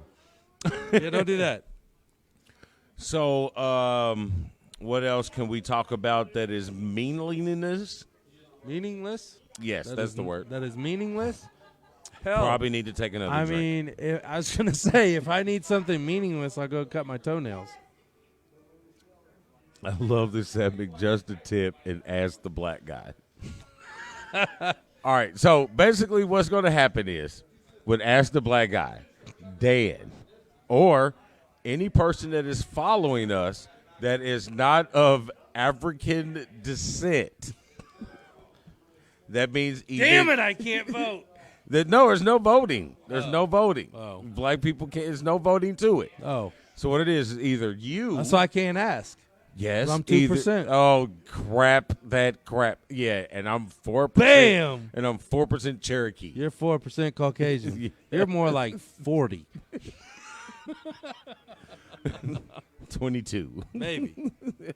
[SPEAKER 3] Yeah, don't do that.
[SPEAKER 4] So, what else can we talk about that is meaningless?
[SPEAKER 3] Meaningless?
[SPEAKER 4] Yes, that's the word.
[SPEAKER 3] That is meaningless? Hell,
[SPEAKER 4] Probably need to take another drink.
[SPEAKER 3] I was going to say, if I need something meaningless, I'll go cut my toenails.
[SPEAKER 4] I love this segment, just a tip and ask the black guy. All right, so basically what's going to happen is with Ask the Black Guy, Dan, or any person that is following us that is not of African descent. That means either,
[SPEAKER 3] Damn it, I can't vote.
[SPEAKER 4] No, there's no voting. There's no voting.
[SPEAKER 3] Oh.
[SPEAKER 4] Black people can't. There's no voting to it.
[SPEAKER 3] Oh.
[SPEAKER 4] So what it is either you.
[SPEAKER 3] So I can't ask.
[SPEAKER 4] Yes.
[SPEAKER 3] I'm 2%.
[SPEAKER 4] Oh, crap. Yeah, and I'm 4%.
[SPEAKER 3] Bam!
[SPEAKER 4] And I'm 4% Cherokee.
[SPEAKER 3] You're 4% Caucasian.
[SPEAKER 4] Yeah.
[SPEAKER 3] You're more like 40.
[SPEAKER 4] 22.
[SPEAKER 3] Maybe.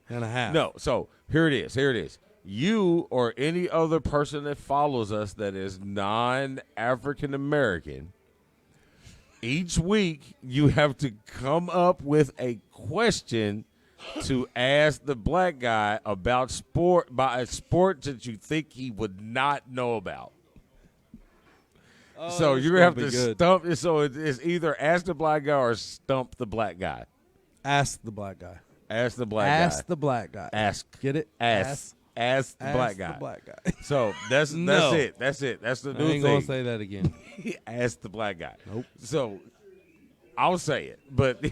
[SPEAKER 3] And a half.
[SPEAKER 4] No, so here it is. You or any other person that follows us that is non-African American, each week you have to come up with a question to ask the black guy about a sport that you think he would not know about. So you're going to have to stump. So it's either ask the black guy or stump the black guy.
[SPEAKER 3] Ask the black guy.
[SPEAKER 4] Ask the black guy.
[SPEAKER 3] Ask the black guy.
[SPEAKER 4] Ask.
[SPEAKER 3] Get it?
[SPEAKER 4] Ask the black guy.
[SPEAKER 3] The black guy.
[SPEAKER 4] So that's
[SPEAKER 3] No.
[SPEAKER 4] it. That's the new
[SPEAKER 3] I ain't
[SPEAKER 4] thing.
[SPEAKER 3] gonna say that again.
[SPEAKER 4] Ask the black guy.
[SPEAKER 3] Nope.
[SPEAKER 4] So I'll say it, but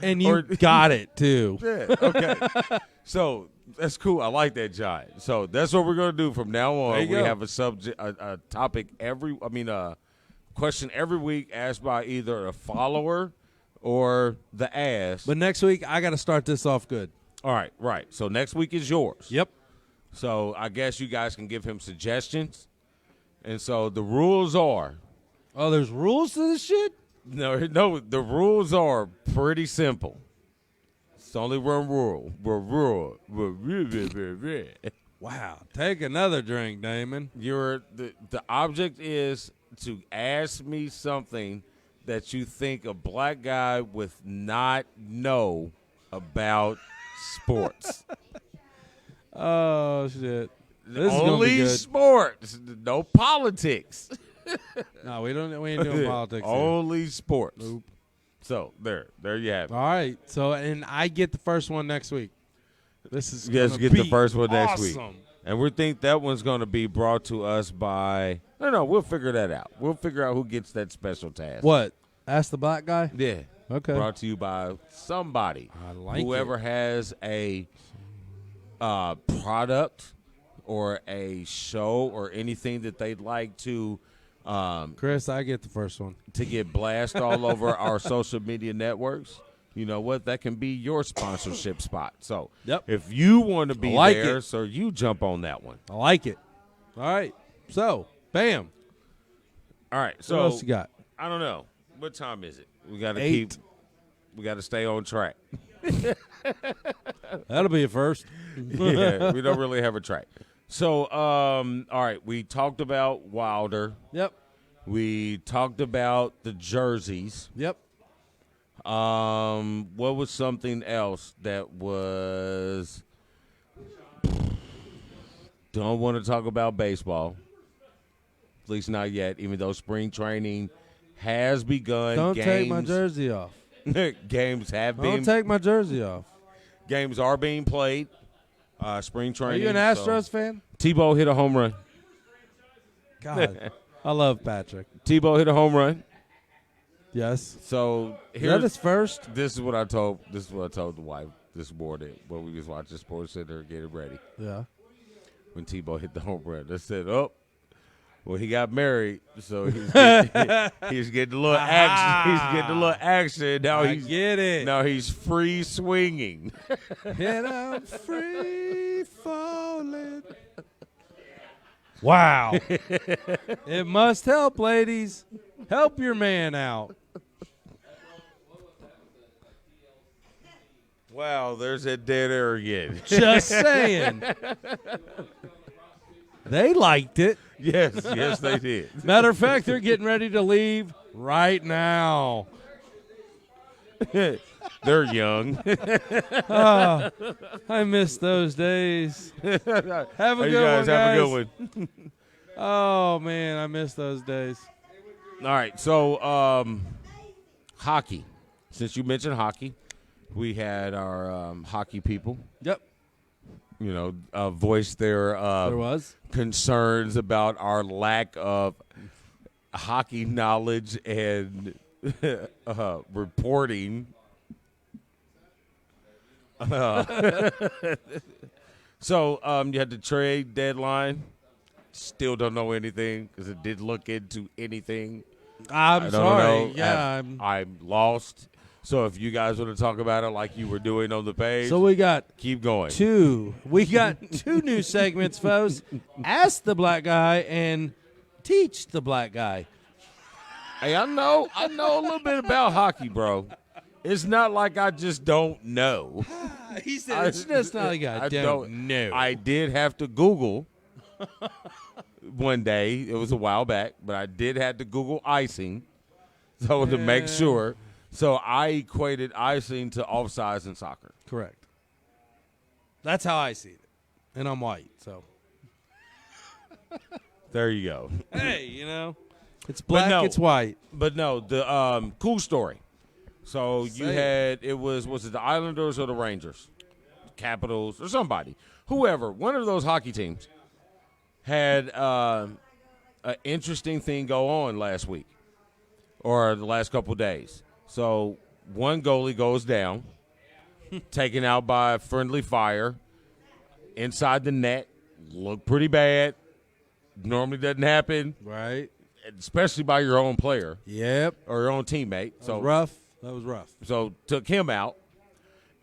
[SPEAKER 3] And you got it too.
[SPEAKER 4] yeah, okay. So that's cool. I like that, John. So that's what we're gonna do from now on. We
[SPEAKER 3] go.
[SPEAKER 4] have a subject, a topic a question every week asked by either a follower or the ask.
[SPEAKER 3] But next week I got to start this off good.
[SPEAKER 4] All right. So next week is yours.
[SPEAKER 3] Yep.
[SPEAKER 4] So I guess you guys can give him suggestions. And so the rules are.
[SPEAKER 3] Oh, there's rules to this shit?
[SPEAKER 4] No, the rules are pretty simple. It's only one rule.
[SPEAKER 3] Wow. Take another drink, Damon.
[SPEAKER 4] The object is to ask me something that you think a black guy would not know about sports.
[SPEAKER 3] Oh, shit. This is gonna be
[SPEAKER 4] Only
[SPEAKER 3] good.
[SPEAKER 4] sports. No politics.
[SPEAKER 3] No, we ain't doing politics here.
[SPEAKER 4] Only sports.
[SPEAKER 3] Nope.
[SPEAKER 4] So there you have it.
[SPEAKER 3] All right. So, and I get the first one next week. This is
[SPEAKER 4] You guys
[SPEAKER 3] gonna
[SPEAKER 4] get
[SPEAKER 3] be
[SPEAKER 4] the first one next week.
[SPEAKER 3] awesome.
[SPEAKER 4] And we think that one's going to be brought to us by – no, we'll figure that out. We'll figure out who gets that special task.
[SPEAKER 3] What? Ask the black guy?
[SPEAKER 4] Yeah.
[SPEAKER 3] Okay.
[SPEAKER 4] Brought to you by somebody.
[SPEAKER 3] I like
[SPEAKER 4] Whoever has a product or a show or anything that they'd like to
[SPEAKER 3] Chris, I get the first one.
[SPEAKER 4] to get blast all over our social media networks. You know what? That can be your sponsorship spot. So
[SPEAKER 3] Yep.
[SPEAKER 4] if you want to be
[SPEAKER 3] I like
[SPEAKER 4] there,
[SPEAKER 3] it.
[SPEAKER 4] so you jump on that one.
[SPEAKER 3] I like it. All right. So, bam.
[SPEAKER 4] All right. So
[SPEAKER 3] What else you got?
[SPEAKER 4] I don't know. What time is it? We got to
[SPEAKER 3] 8.
[SPEAKER 4] we got to stay on track.
[SPEAKER 3] That'll be a first.
[SPEAKER 4] Yeah, we don't really have a track. So, all right, we talked about Wilder.
[SPEAKER 3] Yep.
[SPEAKER 4] We talked about the jerseys.
[SPEAKER 3] Yep.
[SPEAKER 4] What was something else that was? Don't want to talk about baseball. At least not yet, even though spring training has begun.
[SPEAKER 3] Don't take my jersey off.
[SPEAKER 4] Games have been.
[SPEAKER 3] Don't take my jersey off.
[SPEAKER 4] Games are being played. Spring
[SPEAKER 3] Are
[SPEAKER 4] training.
[SPEAKER 3] you an Astros fan?
[SPEAKER 4] Tebow hit a home run.
[SPEAKER 3] God, I love Patrick.
[SPEAKER 4] Tebow hit a home run.
[SPEAKER 3] Yes.
[SPEAKER 4] So
[SPEAKER 3] Is that his first?
[SPEAKER 4] This is what I told the wife this morning when we was watching Sports Center getting ready.
[SPEAKER 3] Yeah.
[SPEAKER 4] When Tebow hit the home run, they said, "Oh, well, he got married, so he's getting a little action. He's getting a little action. Now
[SPEAKER 3] I get it.
[SPEAKER 4] Now he's free swinging."
[SPEAKER 3] And I'm free falling. Wow. It must help, ladies. Help your man out.
[SPEAKER 4] Wow, there's that dead air again.
[SPEAKER 3] Just saying. They liked it.
[SPEAKER 4] Yes, they did.
[SPEAKER 3] Matter of fact, they're getting ready to leave right now.
[SPEAKER 4] They're young.
[SPEAKER 3] Oh, I miss those days. Have a good one, guys.
[SPEAKER 4] Have a good one.
[SPEAKER 3] Oh, man, I miss those days.
[SPEAKER 4] All right, so hockey. Since you mentioned hockey, we had our hockey people.
[SPEAKER 3] Yep.
[SPEAKER 4] Voice their
[SPEAKER 3] There was.
[SPEAKER 4] concerns about our lack of hockey knowledge and reporting. So you had the trade deadline. Still don't know anything because it didn't look into anything.
[SPEAKER 3] I'm sorry. Yeah.
[SPEAKER 4] I'm lost. So if you guys want to talk about it like you were doing on the page,
[SPEAKER 3] So we got
[SPEAKER 4] keep going.
[SPEAKER 3] two new segments, folks. Ask the black guy and teach the black guy.
[SPEAKER 4] Hey, I know a little bit about hockey, bro. It's not like I just don't know.
[SPEAKER 3] He said it's just not like I don't know.
[SPEAKER 4] I did have to Google one day. It was a while back, but I did have to Google icing to make sure. So I equated icing to offsides in soccer.
[SPEAKER 3] Correct. That's how I see it. And I'm white, so.
[SPEAKER 4] There you go.
[SPEAKER 3] Hey, it's black, it's white.
[SPEAKER 4] But no, the cool story. So you had, was it the Islanders or the Rangers? Capitals or somebody. Whoever, one of those hockey teams had an interesting thing go on last week or the last couple of days. So one goalie goes down, taken out by friendly fire, inside the net, looked pretty bad. Normally doesn't happen.
[SPEAKER 3] Right.
[SPEAKER 4] Especially by your own player.
[SPEAKER 3] Yep.
[SPEAKER 4] Or your own teammate.
[SPEAKER 3] That was rough.
[SPEAKER 4] So took him out.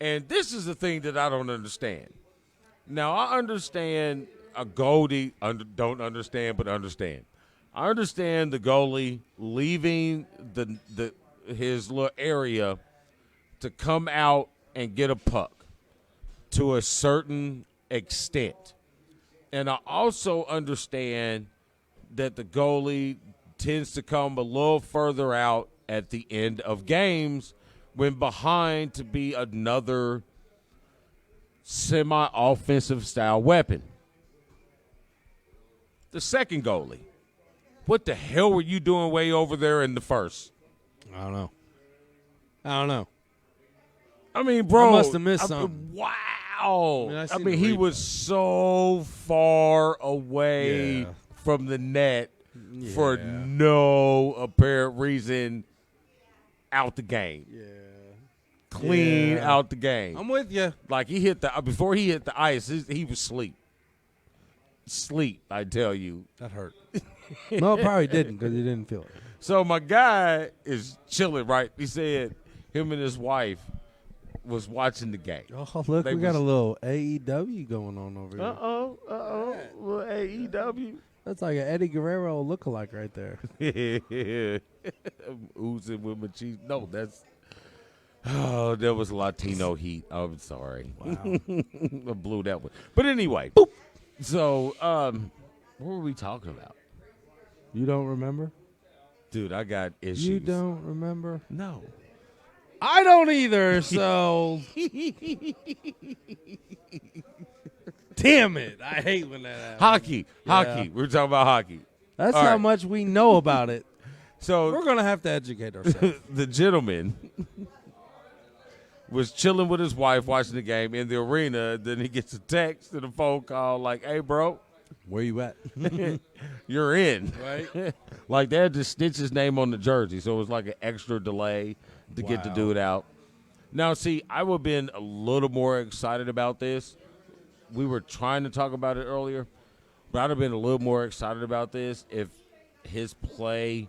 [SPEAKER 4] And this is the thing that I don't understand. Now, I understand a goalie, don't understand, but understand. I understand the goalie leaving his little area to come out and get a puck to a certain extent. And I also understand that the goalie tends to come a little further out at the end of games when behind to be another semi-offensive style weapon. The second goalie, what the hell were you doing way over there in the first?
[SPEAKER 3] I don't know.
[SPEAKER 4] I mean, bro.
[SPEAKER 3] I must have missed something.
[SPEAKER 4] Wow. I mean, he was so far away from the net for no apparent reason out the game. Yeah. Clean out the game.
[SPEAKER 3] I'm with you.
[SPEAKER 4] Like before he hit the ice, he was asleep. Sleep, I tell you.
[SPEAKER 3] That hurt. No, it probably didn't because he didn't feel it.
[SPEAKER 4] So my guy is chilling, right? He said him and his wife was watching the game.
[SPEAKER 3] Oh, look, we got a little AEW going on over here.
[SPEAKER 4] Little AEW.
[SPEAKER 3] That's like an Eddie Guerrero lookalike right there.
[SPEAKER 4] Oozing with my cheese. No, there was Latino heat. I'm sorry.
[SPEAKER 3] Wow.
[SPEAKER 4] I blew that one. But anyway. Boop. So, what were we talking about?
[SPEAKER 3] You don't remember?
[SPEAKER 4] Dude, I got issues.
[SPEAKER 3] You don't remember?
[SPEAKER 4] No.
[SPEAKER 3] I don't either, so. Damn it. I hate when that happens.
[SPEAKER 4] Hockey.
[SPEAKER 3] Yeah.
[SPEAKER 4] We're talking about hockey.
[SPEAKER 3] That's
[SPEAKER 4] All
[SPEAKER 3] how
[SPEAKER 4] right.
[SPEAKER 3] much we know about it.
[SPEAKER 4] So
[SPEAKER 3] we're going to have to educate ourselves.
[SPEAKER 4] The gentleman was chilling with his wife watching the game in the arena. Then he gets a text and a phone call like, hey, bro.
[SPEAKER 3] Where you at?
[SPEAKER 4] You're in.
[SPEAKER 3] Right.
[SPEAKER 4] Like they had to stitch his name on the jersey, so it was like an extra delay to get the dude out. Now, see, I would have been a little more excited about this. We were trying to talk about it earlier, but I'd have been a little more excited about this if his play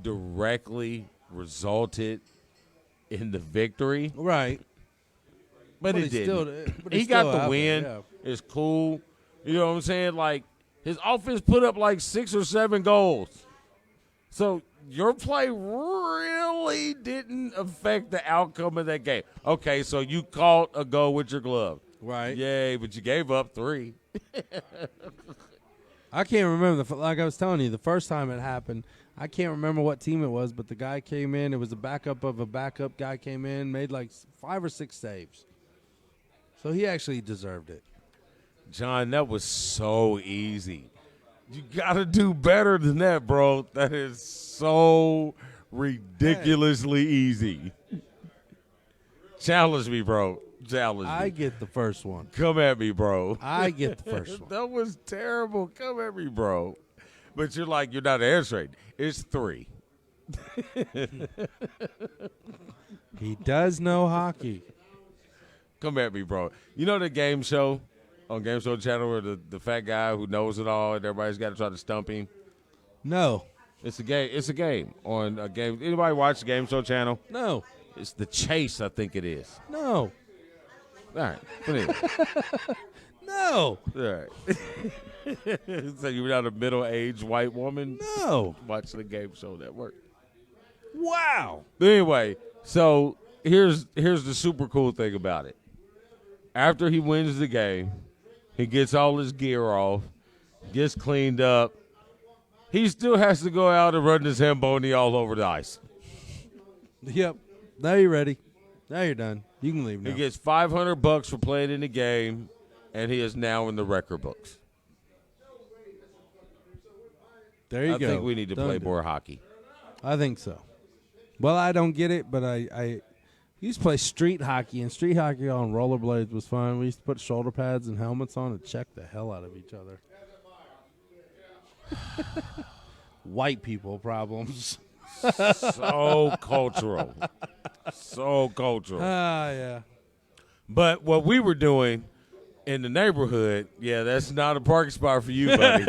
[SPEAKER 4] directly resulted in the victory.
[SPEAKER 3] Right.
[SPEAKER 4] But it didn't. He got the win. It's cool. You know what I'm saying? Like, his offense put up like 6 or 7 goals. So your play really didn't affect the outcome of that game. Okay, so you caught a goal with your glove.
[SPEAKER 3] Right.
[SPEAKER 4] Yay, but you gave up 3.
[SPEAKER 3] I can't remember. Like I was telling you, the first time it happened, I can't remember what team it was, but the guy came in. It was a backup of a backup guy came in, made like 5 or 6 saves. So he actually deserved it.
[SPEAKER 4] John, that was so easy. You got to do better than that, bro. That is so ridiculously easy. Challenge me, bro. Challenge me.
[SPEAKER 3] I get the first one.
[SPEAKER 4] Come at me, bro.
[SPEAKER 3] I get the first one.
[SPEAKER 4] That was terrible. Come at me, bro. But you're not answering. It's 3.
[SPEAKER 3] He does know hockey.
[SPEAKER 4] Come at me, bro. You know the game show on Game Show Channel where the fat guy who knows it all and everybody's got to try to stump him?
[SPEAKER 3] No.
[SPEAKER 4] It's a game. It's a game on a game. Anybody watch the Game Show Channel?
[SPEAKER 3] No.
[SPEAKER 4] It's The Chase, I think it is.
[SPEAKER 3] No.
[SPEAKER 4] All right. But anyway.
[SPEAKER 3] No.
[SPEAKER 4] All right. So you're not a middle-aged white woman?
[SPEAKER 3] No.
[SPEAKER 4] Watching the Game Show Network.
[SPEAKER 3] Wow.
[SPEAKER 4] But anyway, so here's the super cool thing about it. After he wins the game, he gets all his gear off, gets cleaned up. He still has to go out and run his Zamboni all over the ice.
[SPEAKER 3] Yep. Now you're ready. Now you're done. You can leave now.
[SPEAKER 4] He gets $500 for playing in the game, and he is now in the record books.
[SPEAKER 3] There you go.
[SPEAKER 4] I think we need to play more hockey.
[SPEAKER 3] I think so. Well, I don't get it, but I used to play street hockey, and street hockey on rollerblades was fun. We used to put shoulder pads and helmets on and check the hell out of each other. White people problems.
[SPEAKER 4] So cultural. So cultural.
[SPEAKER 3] Yeah.
[SPEAKER 4] But what we were doing in the neighborhood, yeah, that's not a parking spot for you, buddy.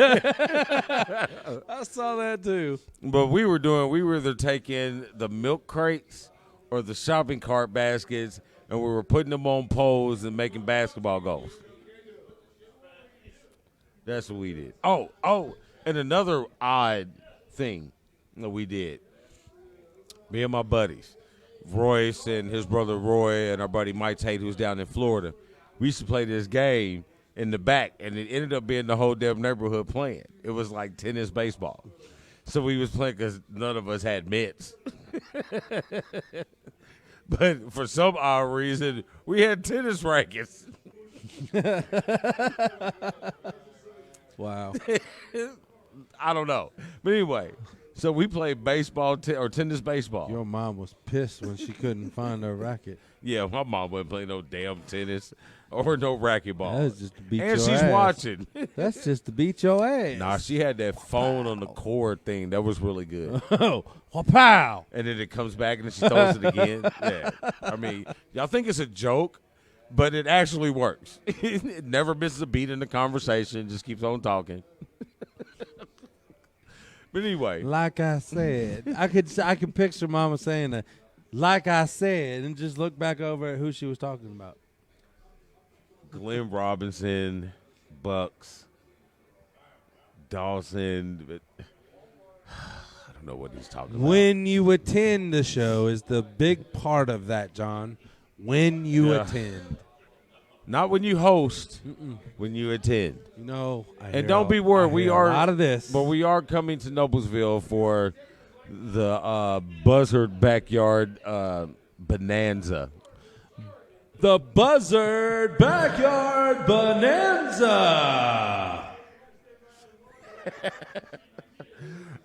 [SPEAKER 3] I saw that too.
[SPEAKER 4] But we were either taking the milk crates or the shopping cart baskets, and we were putting them on poles and making basketball goals. That's what we did. Oh, and another odd thing that we did. Me and my buddies, Royce and his brother Roy and our buddy Mike Tate, who's down in Florida, we used to play this game in the back, and it ended up being the whole damn neighborhood playing. It was like tennis baseball. So we was playing because none of us had mitts. But for some odd reason, we had tennis rackets.
[SPEAKER 3] Wow.
[SPEAKER 4] I don't know. But anyway, so we played baseball or tennis baseball.
[SPEAKER 3] Your mom was pissed when she couldn't find her racket.
[SPEAKER 4] Yeah, my mom wasn't playing no damn tennis or no racquetball.
[SPEAKER 3] That's just to beat
[SPEAKER 4] and
[SPEAKER 3] your
[SPEAKER 4] she's
[SPEAKER 3] ass.
[SPEAKER 4] watching.
[SPEAKER 3] That's just to beat your ass.
[SPEAKER 4] Nah, she had that phone on the cord thing. That was really good.
[SPEAKER 3] Oh, pow.
[SPEAKER 4] And then it comes back and then she throws it again. Yeah. I mean, y'all think it's a joke, but it actually works. It never misses a beat in the conversation. Just keeps on talking. But anyway.
[SPEAKER 3] Like I said. I could picture Mama saying that. Like I said, and just look back over at who she was talking about.
[SPEAKER 4] Glenn Robinson, Bucks, Dawson. But I don't know what he's talking about.
[SPEAKER 3] When you attend the show is the big part of that, John. When you attend.
[SPEAKER 4] Not when you host, when you attend.
[SPEAKER 3] And
[SPEAKER 4] don't be worried, we are
[SPEAKER 3] out of this.
[SPEAKER 4] But we are coming to Noblesville for the Buzzard Backyard Bonanza.
[SPEAKER 3] The Buzzard Backyard Bonanza.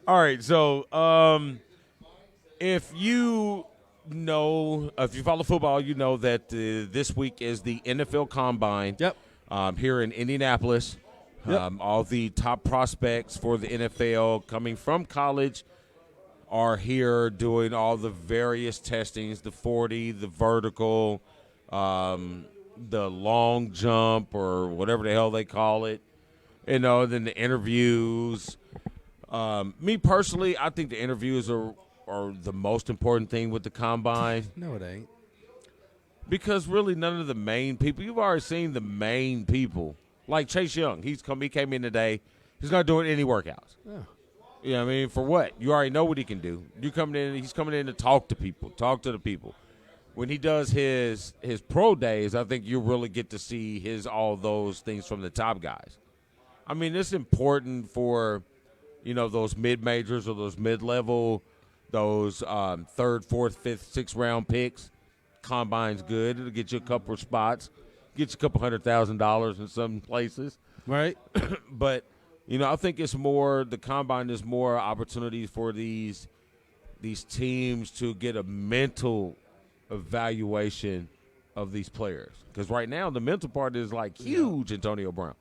[SPEAKER 4] All right, so if you follow football, you know that this week is the NFL Combine.
[SPEAKER 3] Yep.
[SPEAKER 4] Here in Indianapolis.
[SPEAKER 3] Yep.
[SPEAKER 4] All the top prospects for the NFL coming from college are here doing all the various testings, the 40, the vertical, the long jump or whatever the hell they call it, then the interviews. Me personally, I think the interviews are the most important thing with the Combine.
[SPEAKER 3] No, it ain't.
[SPEAKER 4] Because really none of the main people, you've already seen the main people. Like Chase Young, he came in today. He's not doing any workouts.
[SPEAKER 3] Yeah.
[SPEAKER 4] You know what I mean? For what? You already know what he can do. He's coming in to talk to the people. When he does his pro days, I think you really get to see all those things from the top guys. I mean, it's important for, those mid-majors or those mid-level, those third, fourth, fifth, sixth round picks. Combine's good. It'll get you a couple of spots, get you a couple $100,000 in some places.
[SPEAKER 3] Right.
[SPEAKER 4] But, I think the combine is more opportunities for these teams to get a mental evaluation of these players. Because right now the mental part is like huge, Antonio Brown.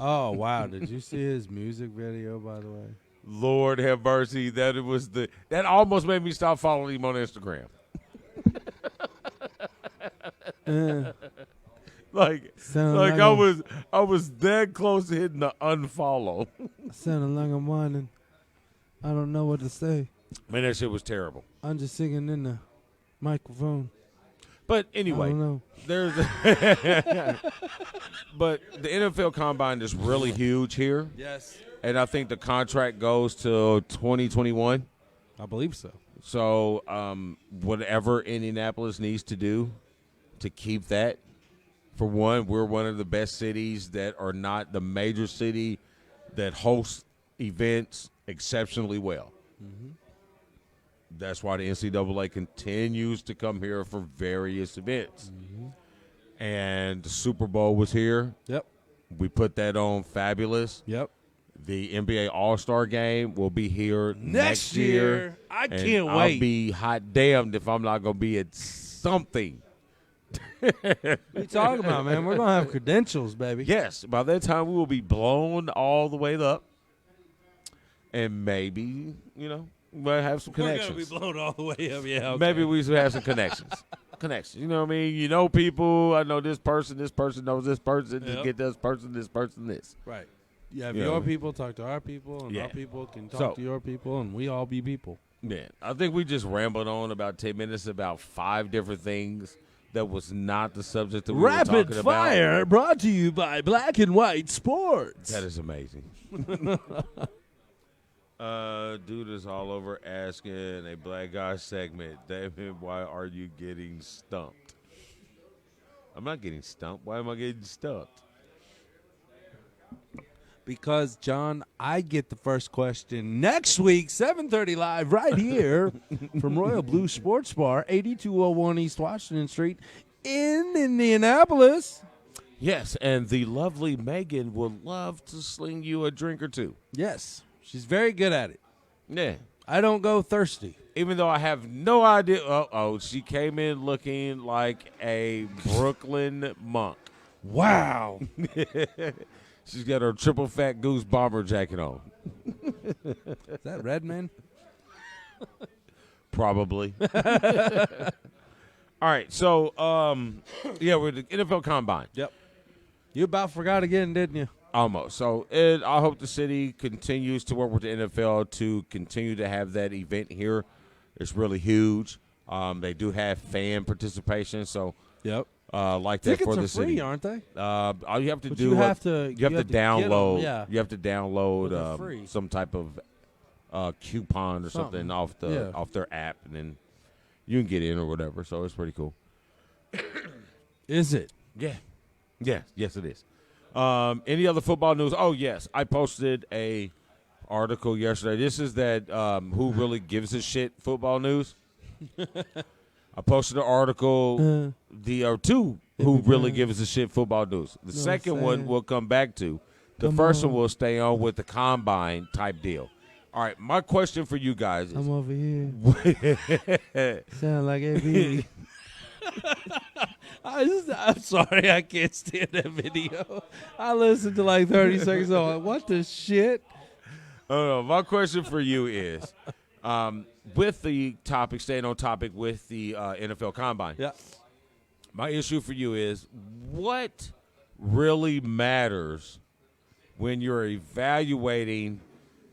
[SPEAKER 3] Oh, wow. Did you see his music video, by the way?
[SPEAKER 4] Lord have mercy. That almost made me stop following him on Instagram. I was that close to hitting the unfollow.
[SPEAKER 3] Sounding like I'm whining. I don't know what to say.
[SPEAKER 4] Man, that shit was terrible.
[SPEAKER 3] I'm just singing in the microphone.
[SPEAKER 4] But anyway,
[SPEAKER 3] I don't know.
[SPEAKER 4] But the NFL Combine is really huge here.
[SPEAKER 3] Yes.
[SPEAKER 4] And I think the contract goes to 2021.
[SPEAKER 3] I believe so.
[SPEAKER 4] So whatever Indianapolis needs to do to keep that, for one, we're one of the best cities that are not the major city that hosts events exceptionally well. Mm-hmm. That's why the NCAA continues to come here for various events. Mm-hmm. And the Super Bowl was here.
[SPEAKER 3] Yep.
[SPEAKER 4] We put that on fabulous.
[SPEAKER 3] Yep.
[SPEAKER 4] The NBA All-Star Game will be here next year.
[SPEAKER 3] I can't wait.
[SPEAKER 4] I'll be hot damned if I'm not going to be at something.
[SPEAKER 3] What are you talking about, man? We're going to have credentials, baby.
[SPEAKER 4] Yes. By that time, we will be blown all the way up. And maybe, we'll have some connections.
[SPEAKER 3] We're going to be blown all the way up, yeah. Okay.
[SPEAKER 4] Maybe we should have some connections. You know what I mean? You know people. I know this person knows this person. Just get this person, this.
[SPEAKER 3] Right. You have your people talk to our people, and our people can talk to your people, and we all be people.
[SPEAKER 4] Man, I think we just rambled on about 10 minutes about 5 different things that was not the subject that we were talking about.
[SPEAKER 3] Rapid Fire brought to you by Black and White Sports.
[SPEAKER 4] That is amazing. Dude is all over asking a black guy segment, Damon, why are you getting stumped? I'm not getting stumped. Why am I getting stumped?
[SPEAKER 3] Because, John, I get the first question next week, 7:30 live, right here from Royal Blue Sports Bar, 8201 East Washington Street in Indianapolis.
[SPEAKER 4] Yes, and the lovely Megan would love to sling you a drink or two.
[SPEAKER 3] Yes, she's very good at it.
[SPEAKER 4] Yeah.
[SPEAKER 3] I don't go thirsty.
[SPEAKER 4] Even though I have no idea. She came in looking like a Brooklyn monk.
[SPEAKER 3] Wow.
[SPEAKER 4] She's got her triple fat goose bomber jacket on.
[SPEAKER 3] Is that Redman?
[SPEAKER 4] Probably. All right, so, we're the NFL Combine.
[SPEAKER 3] Yep. You about forgot again, didn't you?
[SPEAKER 4] Almost. So I hope the city continues to work with the NFL to continue to have that event here. It's really huge. They do have fan participation, so
[SPEAKER 3] yep.
[SPEAKER 4] Like that for the city.
[SPEAKER 3] Tickets are free, aren't they?
[SPEAKER 4] All you have to
[SPEAKER 3] but
[SPEAKER 4] do
[SPEAKER 3] you have to
[SPEAKER 4] download.
[SPEAKER 3] Yeah.
[SPEAKER 4] You have to download some type of coupon or something off their app, and then you can get in or whatever. So it's pretty cool.
[SPEAKER 3] Is it?
[SPEAKER 4] Yeah. Yes, it is. Any other football news? Oh, yes. I posted a article yesterday. This is that who really gives a shit football news. I posted an article, two who really gives a shit football news. The second one we'll come back to. The first one will stay on with the combine type deal. All right, my question for you guys is.
[SPEAKER 3] I'm over here. Sound like AB. I'm sorry, I can't stand that video. I listened to like 30 seconds on what the shit?
[SPEAKER 4] Oh, no, my question for you is, with the topic, staying on topic with the NFL Combine.
[SPEAKER 3] Yeah.
[SPEAKER 4] My issue for you is, what really matters when you're evaluating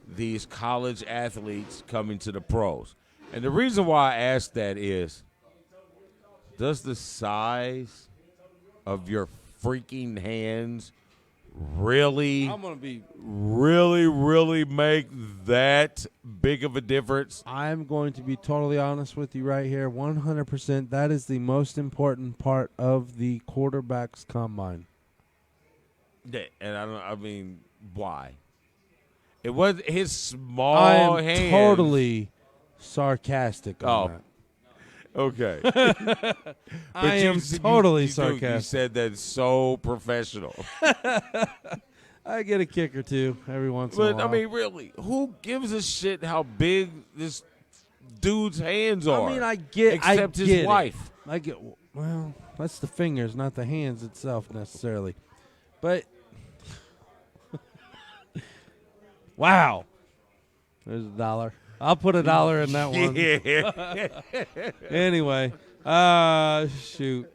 [SPEAKER 4] these college athletes coming to the pros? And the reason why I ask that is, does the size of your freaking hands really,
[SPEAKER 3] I'm gonna be.
[SPEAKER 4] really make that big of a difference?
[SPEAKER 3] I'm going to be totally honest with you right here. 100%. That is the most important part of the quarterback's combine.
[SPEAKER 4] And I mean, why? It was his small
[SPEAKER 3] I am
[SPEAKER 4] hands.
[SPEAKER 3] totally sarcastic on that.
[SPEAKER 4] Okay.
[SPEAKER 3] I am totally
[SPEAKER 4] You
[SPEAKER 3] sarcastic.
[SPEAKER 4] said that so professional.
[SPEAKER 3] I get a kick or two every once in a
[SPEAKER 4] But,
[SPEAKER 3] while.
[SPEAKER 4] I mean, really, who gives a shit how big this dude's hands are?
[SPEAKER 3] I mean, I get
[SPEAKER 4] Except his
[SPEAKER 3] it.
[SPEAKER 4] wife.
[SPEAKER 3] I get. Well, that's the fingers, not the hands itself necessarily. But wow, there's $1. I'll put $1 in that one.
[SPEAKER 4] Yeah.
[SPEAKER 3] Anyway, shoot,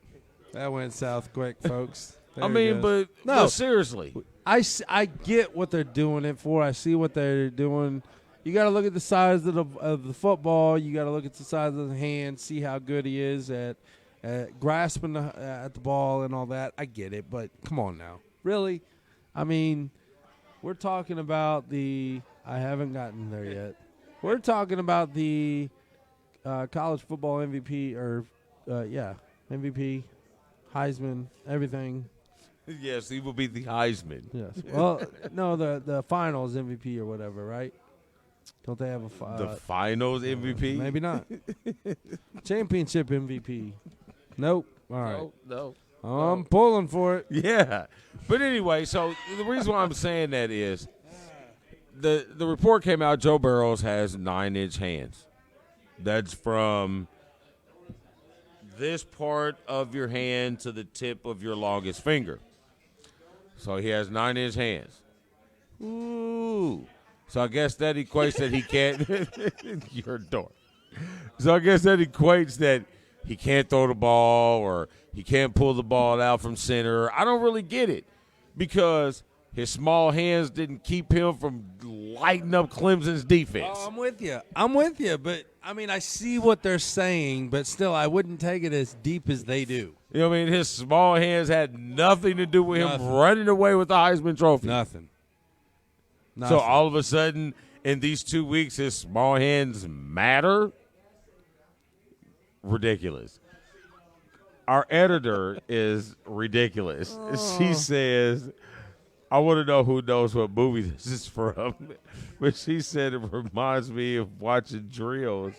[SPEAKER 3] that went south quick, folks. There
[SPEAKER 4] I mean,
[SPEAKER 3] it goes.
[SPEAKER 4] but
[SPEAKER 3] No.
[SPEAKER 4] seriously.
[SPEAKER 3] I get what they're doing it for. I see what they're doing. You got to look at the size of the football. You got to look at the size of the hand, see how good he is at grasping at the ball and all that. I get it, but come on now. Really? I mean, we're talking about I haven't gotten there yet. We're talking about the college football MVP MVP, Heisman, everything.
[SPEAKER 4] Yes, he will be the Heisman.
[SPEAKER 3] Yes. Well, no, the finals MVP or whatever, right? Don't they have
[SPEAKER 4] The finals MVP?
[SPEAKER 3] Maybe not. Championship MVP. Nope. All right.
[SPEAKER 4] No.
[SPEAKER 3] I'm pulling for it.
[SPEAKER 4] Yeah. But anyway, so the reason why I'm saying that is the report came out Joe Burrows has 9-inch hands. That's from this part of your hand to the tip of your longest finger. So he has 9-inch hands. Ooh. So I guess that equates that he can't – you're a dork. So I guess that equates that he can't throw the ball or he can't pull the ball out from center. I don't really get it because his small hands didn't keep him from lighting up Clemson's defense.
[SPEAKER 3] Oh, I'm with you. But, I mean, I see what they're saying, but still I wouldn't take it as deep as they do.
[SPEAKER 4] You know what I mean? His small hands had nothing to do with him running away with the Heisman Trophy.
[SPEAKER 3] Nothing.
[SPEAKER 4] So all of a sudden, in these 2 weeks, his small hands matter? Ridiculous. Our editor is ridiculous. She says, I want to know who knows what movie this is from. But she said it reminds me of watching drills.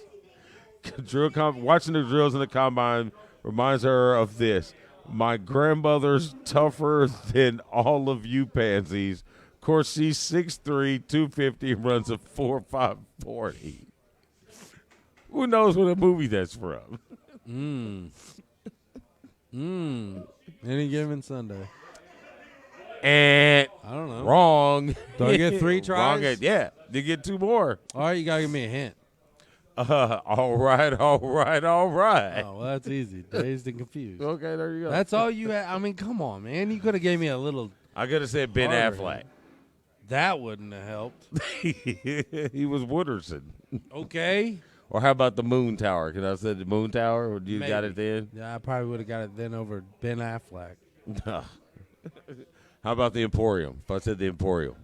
[SPEAKER 4] Watching the drills in the combine reminds her of this. My grandmother's tougher than all of you pansies. Of course, she's 6'3", 250, and runs a 4.5 40. Who knows what a movie that's from?
[SPEAKER 3] Any given Sunday.
[SPEAKER 4] And
[SPEAKER 3] I don't know.
[SPEAKER 4] wrong.
[SPEAKER 3] Do I get 3 tries?
[SPEAKER 4] Wrong. Yeah, you get 2 more.
[SPEAKER 3] All right, you got to give me a hint.
[SPEAKER 4] All right.
[SPEAKER 3] Oh, well, that's easy. Dazed and confused.
[SPEAKER 4] Okay, there you go.
[SPEAKER 3] That's all you had. I mean, come on, man. You could have gave me a little.
[SPEAKER 4] I could have said Ben
[SPEAKER 3] harder.
[SPEAKER 4] Affleck.
[SPEAKER 3] That wouldn't have helped.
[SPEAKER 4] He was Wooderson.
[SPEAKER 3] Okay.
[SPEAKER 4] Or how about the Moon Tower? Because I said the Moon Tower, or you got it then?
[SPEAKER 3] Yeah, I probably would have got it then over Ben Affleck.
[SPEAKER 4] How about the Emporium? If I said the Emporium.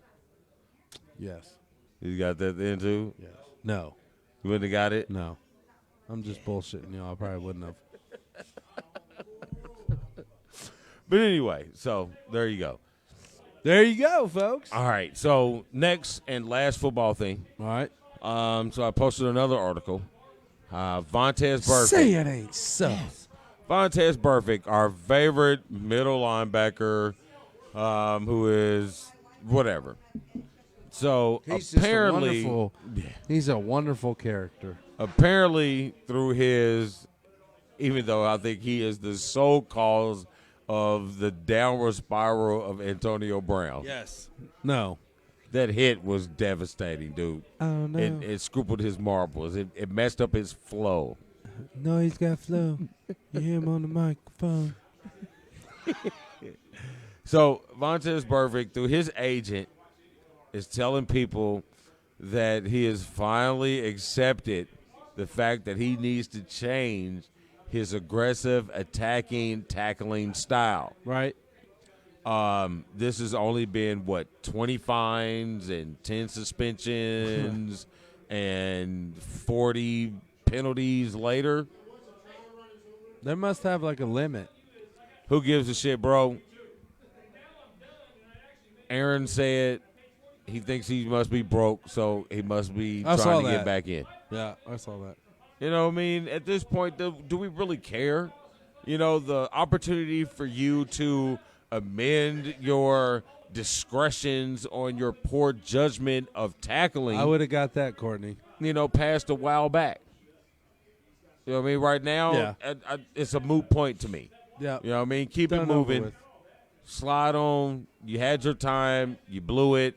[SPEAKER 3] Yes.
[SPEAKER 4] You got that then too?
[SPEAKER 3] Yes. No.
[SPEAKER 4] You wouldn't have got it?
[SPEAKER 3] No. I'm just bullshitting you. I probably wouldn't have.
[SPEAKER 4] But anyway, so there you go.
[SPEAKER 3] There you go, folks.
[SPEAKER 4] All right, so next and last football thing.
[SPEAKER 3] All right.
[SPEAKER 4] So I posted another article. Vontaze Burfict.
[SPEAKER 3] Say it ain't so.
[SPEAKER 4] Vontaze Burfict, our favorite middle linebacker, who is whatever. So apparently,
[SPEAKER 3] he's a wonderful character.
[SPEAKER 4] Apparently, through his, even though I think he is the sole cause of the downward spiral of Antonio Brown.
[SPEAKER 3] Yes. No.
[SPEAKER 4] That hit was devastating, dude.
[SPEAKER 3] Oh, no.
[SPEAKER 4] It scrupled his marbles. It messed up his flow.
[SPEAKER 3] No, he's got flow. You hear him on the microphone.
[SPEAKER 4] So, Vontaze Burfict, through his agent, is telling people that he has finally accepted the fact that he needs to change his aggressive, attacking, tackling style.
[SPEAKER 3] Right.
[SPEAKER 4] This has only been, 20 fines and 10 suspensions and 40 penalties later?
[SPEAKER 3] They must have like a limit.
[SPEAKER 4] Who gives a shit, bro? Aaron said he thinks he must be broke, so he must be trying to get back in.
[SPEAKER 3] Yeah, I saw that.
[SPEAKER 4] You know what I mean? At this point, do we really care? You know, the opportunity for you to amend your discretions on your poor judgment of tackling.
[SPEAKER 3] I would have got that, Courtney.
[SPEAKER 4] Passed a while back. You know what I mean? Right now,
[SPEAKER 3] Yeah.
[SPEAKER 4] it's a moot point to me.
[SPEAKER 3] Yeah.
[SPEAKER 4] You know what I mean? Keep it
[SPEAKER 3] Done over
[SPEAKER 4] moving.
[SPEAKER 3] with.
[SPEAKER 4] Slide on. You had your time. You blew it.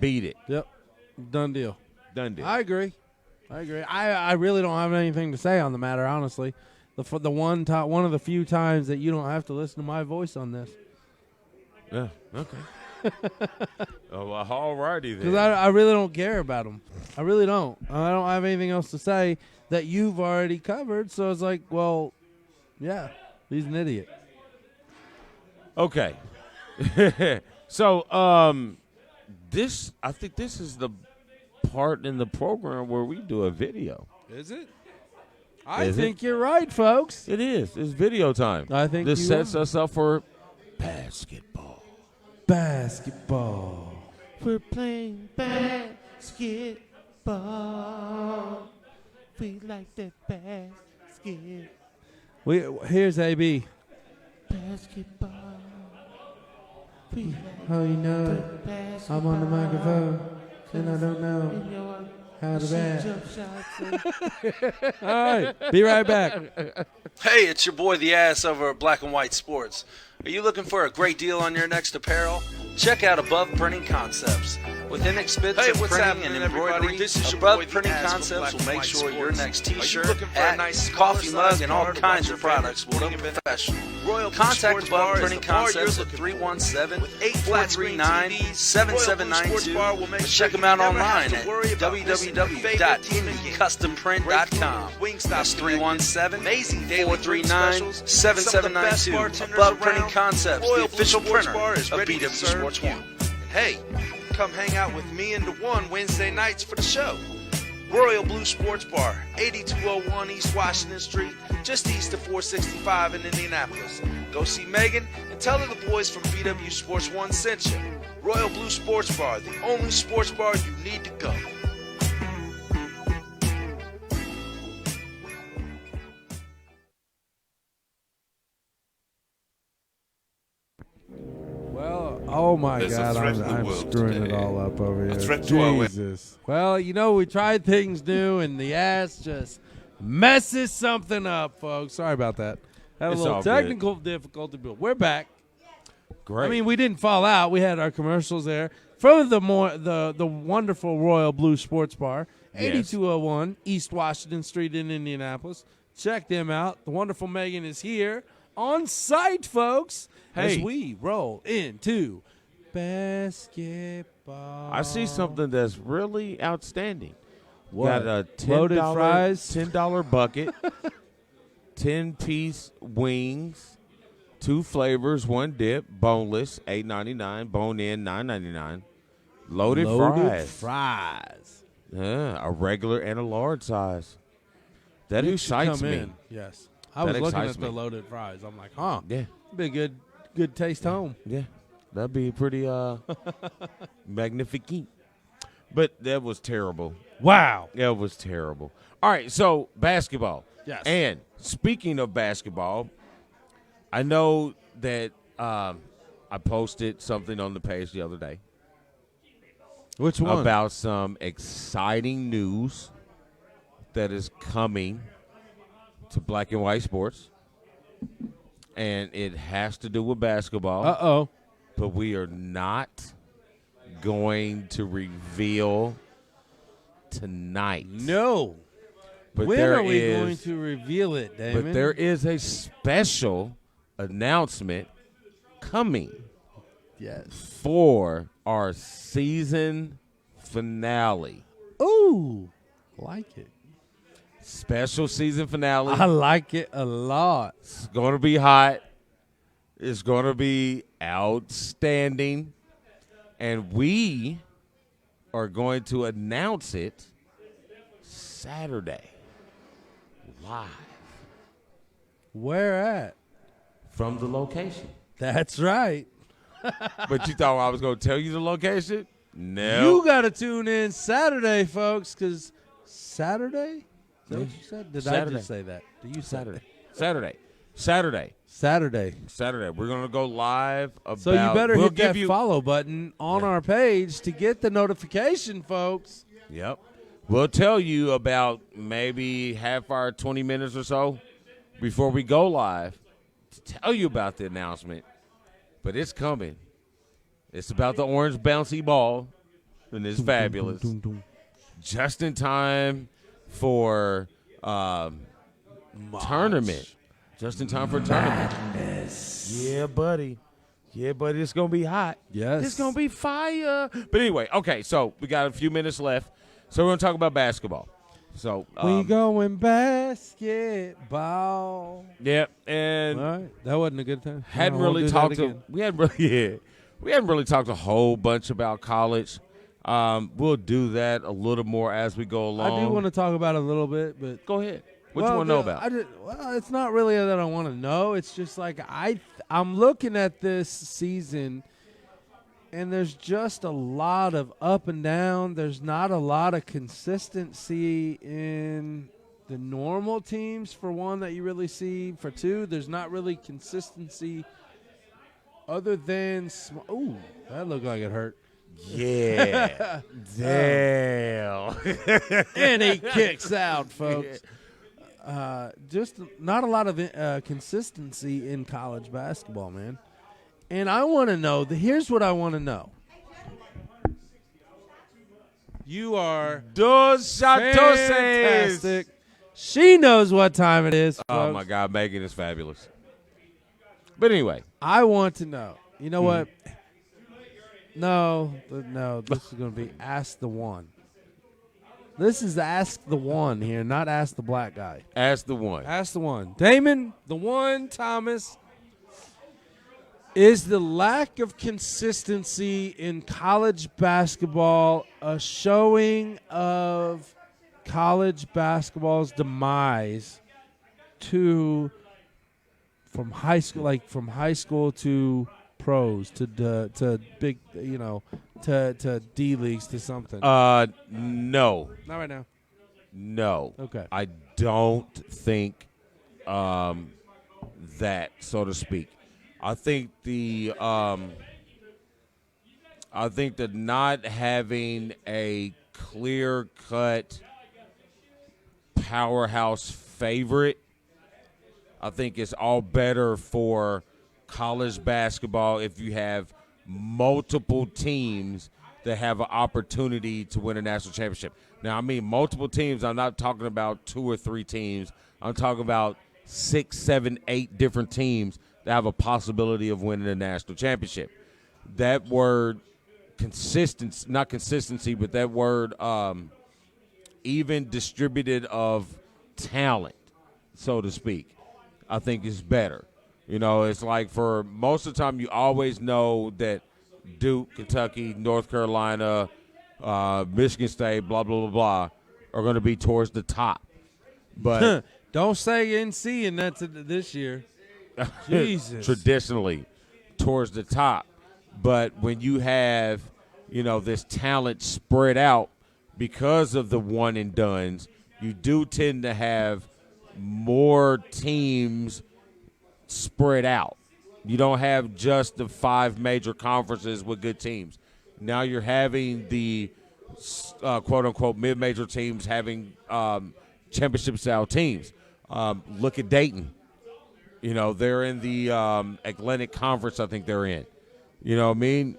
[SPEAKER 4] Beat it.
[SPEAKER 3] Yep. Done deal.
[SPEAKER 4] Done deal.
[SPEAKER 3] I agree. I really don't have anything to say on the matter, honestly. One of the few times that you don't have to listen to my voice on this.
[SPEAKER 4] Yeah. Okay. Oh, well, all righty then.
[SPEAKER 3] Because I really don't care about them. I really don't. I don't have anything else to say that you've already covered. So it's like, well, yeah, he's an idiot.
[SPEAKER 4] Okay. So, I think this is the part in the program where we do a video.
[SPEAKER 3] Is it? I think you're right, folks.
[SPEAKER 4] It is. It's video time.
[SPEAKER 3] I think
[SPEAKER 4] this
[SPEAKER 3] you
[SPEAKER 4] sets
[SPEAKER 3] are.
[SPEAKER 4] us up for basketball.
[SPEAKER 3] Basketball.
[SPEAKER 4] We're playing basketball. We like that basket.
[SPEAKER 3] Here's AB.
[SPEAKER 4] Basketball.
[SPEAKER 3] Oh, you know, I'm on the microphone, and I don't know how to bat. All right, be right back.
[SPEAKER 9] Hey, it's your boy The Ass over at Black and White Sports. Are you looking for a great deal on your next apparel? Check out Above Printing Concepts. With inexpensive printing and embroidery, Above Printing Concepts will make sure your next t-shirt, hat, coffee mug, and all kinds of products will look professional. Contact Above Printing Concepts at 317-439-7792 or check them out online at www.indiecustomprint.com. That's 317-439-7792. Above Printing Concepts, the official printer of BWSPORTS1.
[SPEAKER 10] Hey, come hang out with me and the One Wednesday nights for the show. Royal Blue Sports Bar, 8201 East Washington Street, just east of 465 in Indianapolis. Go see Megan and tell her the boys from BWSPORTS1 sent you. Royal Blue Sports Bar, the only sports bar you need to go.
[SPEAKER 3] Well, oh my
[SPEAKER 1] There's a
[SPEAKER 3] God,
[SPEAKER 1] threat in the
[SPEAKER 3] I'm
[SPEAKER 1] world
[SPEAKER 3] screwing
[SPEAKER 1] today.
[SPEAKER 3] it all up over here.
[SPEAKER 1] A threat to our way.
[SPEAKER 3] Jesus. Well, we tried things new, and the ass just messes something up, folks. Sorry about that. Had a
[SPEAKER 4] It's
[SPEAKER 3] little
[SPEAKER 4] all good.
[SPEAKER 3] technical difficulty, but we're back.
[SPEAKER 4] Great.
[SPEAKER 3] I mean, we didn't fall out. We had our commercials there from the wonderful Royal Blue Sports Bar, 8201 East Washington Street in Indianapolis. Check them out. The wonderful Megan is here on site, folks, as
[SPEAKER 4] Hey.
[SPEAKER 3] we roll into basketball.
[SPEAKER 4] I see something that's really outstanding.
[SPEAKER 3] What?
[SPEAKER 4] Got a
[SPEAKER 3] Loaded fries?
[SPEAKER 4] $10 bucket, 10-piece wings, 2 flavors, 1 dip, boneless, $8.99, bone-in, $9.99, loaded fries. Yeah, a regular and a large size. That
[SPEAKER 3] You should
[SPEAKER 4] excites
[SPEAKER 3] come
[SPEAKER 4] me.
[SPEAKER 3] in. Yes. I
[SPEAKER 4] That
[SPEAKER 3] was looking
[SPEAKER 4] excites
[SPEAKER 3] at the
[SPEAKER 4] me.
[SPEAKER 3] loaded fries. I'm like, huh.
[SPEAKER 4] Yeah,
[SPEAKER 3] Be a good taste home.
[SPEAKER 4] yeah. That'd be pretty magnificent. But that was terrible.
[SPEAKER 3] Wow.
[SPEAKER 4] That was terrible. All right, so basketball.
[SPEAKER 3] Yes.
[SPEAKER 4] And speaking of basketball, I know that I posted something on the page the other day.
[SPEAKER 3] Which one?
[SPEAKER 4] About some exciting news that is coming to Black and White Sports. And it has to do with basketball.
[SPEAKER 3] Uh-oh.
[SPEAKER 4] But we are not going to reveal tonight.
[SPEAKER 3] No.
[SPEAKER 4] But
[SPEAKER 3] when
[SPEAKER 4] there
[SPEAKER 3] are we
[SPEAKER 4] is-
[SPEAKER 3] going to reveal it, Damon?
[SPEAKER 4] But there is a special announcement coming
[SPEAKER 3] Yes.
[SPEAKER 4] for our season finale.
[SPEAKER 3] Ooh. I like it.
[SPEAKER 4] Special season finale.
[SPEAKER 3] I like it a lot.
[SPEAKER 4] It's going to be hot. It's going to be outstanding. And we are going to announce it Saturday live.
[SPEAKER 3] Where at?
[SPEAKER 4] From the location.
[SPEAKER 3] That's right.
[SPEAKER 4] But you thought I was going to tell you the location? No.
[SPEAKER 3] You got to tune in Saturday, folks, because Saturday? Is that what you said? Did
[SPEAKER 4] Saturday.
[SPEAKER 3] I just say that? Did you
[SPEAKER 4] Saturday.
[SPEAKER 3] Saturday.
[SPEAKER 4] We're going to go live about.
[SPEAKER 3] So you better hit that follow button on our page to get the notification, folks.
[SPEAKER 4] Yep. We'll tell you about maybe half hour, 20 minutes or so before we go live to tell you about the announcement. But it's coming. It's about the orange bouncy ball, and it's fabulous. Just in time for tournament. Just in time for tournament. Yeah, buddy. It's going to be hot.
[SPEAKER 3] Yes.
[SPEAKER 4] It's going to be fire. But anyway, okay, so we got a few minutes left. So we're going to talk about basketball. So
[SPEAKER 3] we going basketball.
[SPEAKER 4] Yeah, and
[SPEAKER 3] all right. That wasn't a good time.
[SPEAKER 4] We hadn't really talked a whole bunch about college. We'll do that a little more as we go along.
[SPEAKER 3] I do want to talk about it a little bit, but
[SPEAKER 4] go ahead. What you want to know about?
[SPEAKER 3] It's not really that I want to know. It's just like I'm looking at this season, and there's just a lot of up and down. There's not a lot of consistency in the normal teams, for one, that you really see. For two, there's not really consistency other than ooh, that looked like it hurt.
[SPEAKER 4] Yeah. Damn.
[SPEAKER 3] And he kicks out, folks. Just not a lot of consistency in college basketball, man. And I want to know, here's what I want to know. You are fantastic. She knows what time it is, folks.
[SPEAKER 4] Oh, my God, Megan is fabulous. But anyway.
[SPEAKER 3] I want to know. You know what? No, this is going to be Ask the One. This is Ask the One here, not Ask the Black Guy.
[SPEAKER 4] Ask the One.
[SPEAKER 3] Ask the One. Damon, the One, Thomas. Is the lack of consistency in college basketball a showing of college basketball's demise from high school to pros to big, to D leagues to something?
[SPEAKER 4] No.
[SPEAKER 3] Not right now.
[SPEAKER 4] No.
[SPEAKER 3] Okay.
[SPEAKER 4] I don't think that, so to speak. I think the not having a clear-cut powerhouse favorite, I think it's all better for college basketball if you have multiple teams that have an opportunity to win a national championship. Now, I mean multiple teams. I'm not talking about 2 or 3 teams. I'm talking about 6, 7, 8 different teams that have a possibility of winning a national championship. That word not consistency, but that word even distributed of talent, so to speak, I think is better. It's like for most of the time you always know that Duke, Kentucky, North Carolina, Michigan State, blah, blah, blah, blah, are going to be towards the top. But
[SPEAKER 3] don't say NC and that's this year. Jesus.
[SPEAKER 4] Traditionally towards the top. But when you have, this talent spread out because of the one and dones, you do tend to have more teams spread out. You don't have just the 5 major conferences with good teams. Now you're having the quote-unquote mid-major teams having championship-style teams. Look at Dayton. They're in the Atlantic Conference, I think they're in. You know what I mean?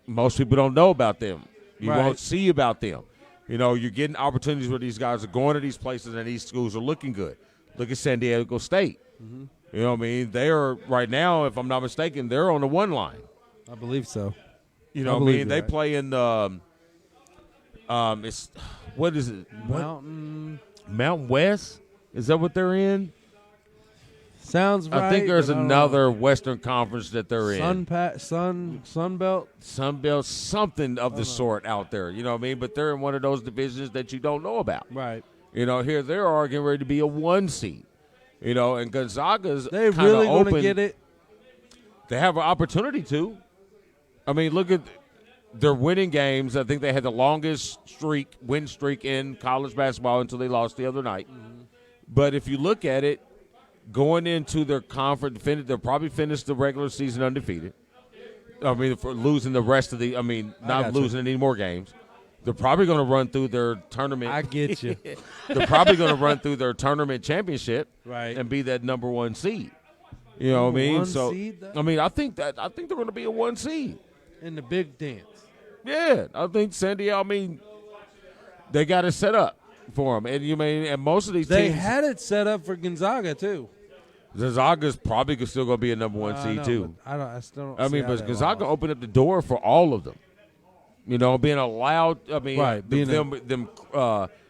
[SPEAKER 4] Most people don't know about them. You won't see about them. You're getting opportunities where these guys are going to these places and these schools are looking good. Look at San Diego State.
[SPEAKER 3] Mm-hmm.
[SPEAKER 4] You know what I mean? They are, right now, if I'm not mistaken, they're on the 1 line.
[SPEAKER 3] I believe so.
[SPEAKER 4] You know what I mean? They play in the what is it?
[SPEAKER 3] Mountain
[SPEAKER 4] West? Is that what they're in?
[SPEAKER 3] Sounds right.
[SPEAKER 4] I think there's another Western Conference that they're in.
[SPEAKER 3] Sun Belt,
[SPEAKER 4] something of the sort out there. You know what I mean? But they're in one of those divisions that you don't know about.
[SPEAKER 3] Right.
[SPEAKER 4] You know, here they are getting ready to be a 1 seed. You know, and Gonzaga's
[SPEAKER 3] they really
[SPEAKER 4] going
[SPEAKER 3] to get it.
[SPEAKER 4] They have an opportunity to. I mean, look at their winning games. I think they had the longest win streak in college basketball until they lost the other night. Mm-hmm. But if you look at it, going into their conference, they'll probably finish the regular season undefeated. I mean, for losing the rest of not losing any more games. They're probably going to run through their tournament.
[SPEAKER 3] I get you.
[SPEAKER 4] They're probably going to run through their tournament championship,
[SPEAKER 3] right,
[SPEAKER 4] and be that number 1 seed. You know what I mean? So, I mean, I think they're going to be a 1 seed
[SPEAKER 3] in the big dance.
[SPEAKER 4] Yeah, I think San Diego. I mean, they got it set up for them, and most of these
[SPEAKER 3] they
[SPEAKER 4] teams
[SPEAKER 3] had it set up for Gonzaga too.
[SPEAKER 4] Gonzaga's probably still going to be a number 1 seed too.
[SPEAKER 3] I still don't.
[SPEAKER 4] I mean, but Gonzaga opened up the door for all of them. You know, being allowed. I mean,
[SPEAKER 3] right,
[SPEAKER 4] them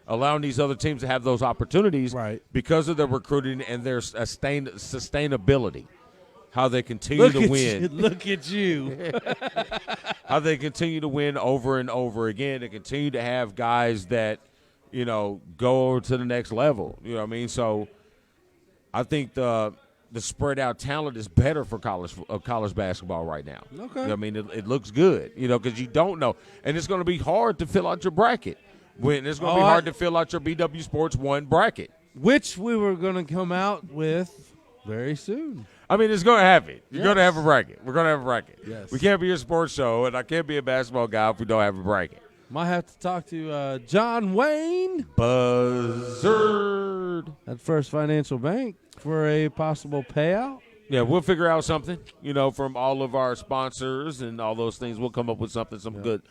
[SPEAKER 4] allowing these other teams to have those opportunities,
[SPEAKER 3] right,
[SPEAKER 4] because of their recruiting and their sustainability. How they continue to win.
[SPEAKER 3] Look at you.
[SPEAKER 4] How they continue to win over and over again, and continue to have guys that, you know, go over to the next level. You know what I mean? So I think the spread out talent is better for college basketball right now.
[SPEAKER 3] Okay.
[SPEAKER 4] You know, I mean, it looks good, you know, because you don't know. And it's going to be hard to fill out your bracket. It's going to be hard to fill out your BWSPORTS1 bracket.
[SPEAKER 3] Which we were going to come out with very soon.
[SPEAKER 4] I mean, it's going to happen. You're going to have a bracket. We're going to have a bracket.
[SPEAKER 3] Yes.
[SPEAKER 4] We can't be a sports show, and I can't be a basketball guy if we don't have a bracket.
[SPEAKER 3] Might have to talk to John Wayne.
[SPEAKER 4] Buzzard.
[SPEAKER 3] At First Financial Bank for a possible payout.
[SPEAKER 4] Yeah, we'll figure out something, you know, from all of our sponsors and all those things. We'll come up with something, some good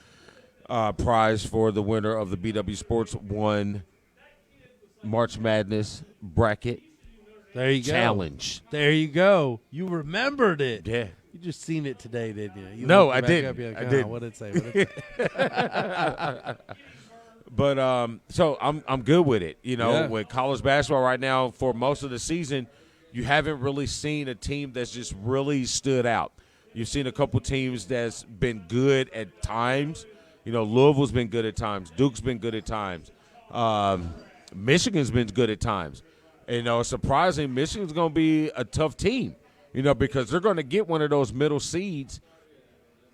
[SPEAKER 4] prize for the winner of the BWSPORTS1 March Madness bracket.
[SPEAKER 3] There you go.
[SPEAKER 4] Challenge.
[SPEAKER 3] There you go. You remembered it.
[SPEAKER 4] Yeah.
[SPEAKER 3] You just seen it today, didn't you?
[SPEAKER 4] No, I didn't.
[SPEAKER 3] Like,
[SPEAKER 4] I didn't.
[SPEAKER 3] What did it say?
[SPEAKER 4] But so I'm good with it. You know, with college basketball right now, for most of the season, you haven't really seen a team that's just really stood out. You've seen a couple teams that's been good at times. You know, Louisville's been good at times. Duke's been good at times. Michigan's been good at times. You know, surprising, Michigan's going to be a tough team, you know, because they're going to get one of those middle seeds,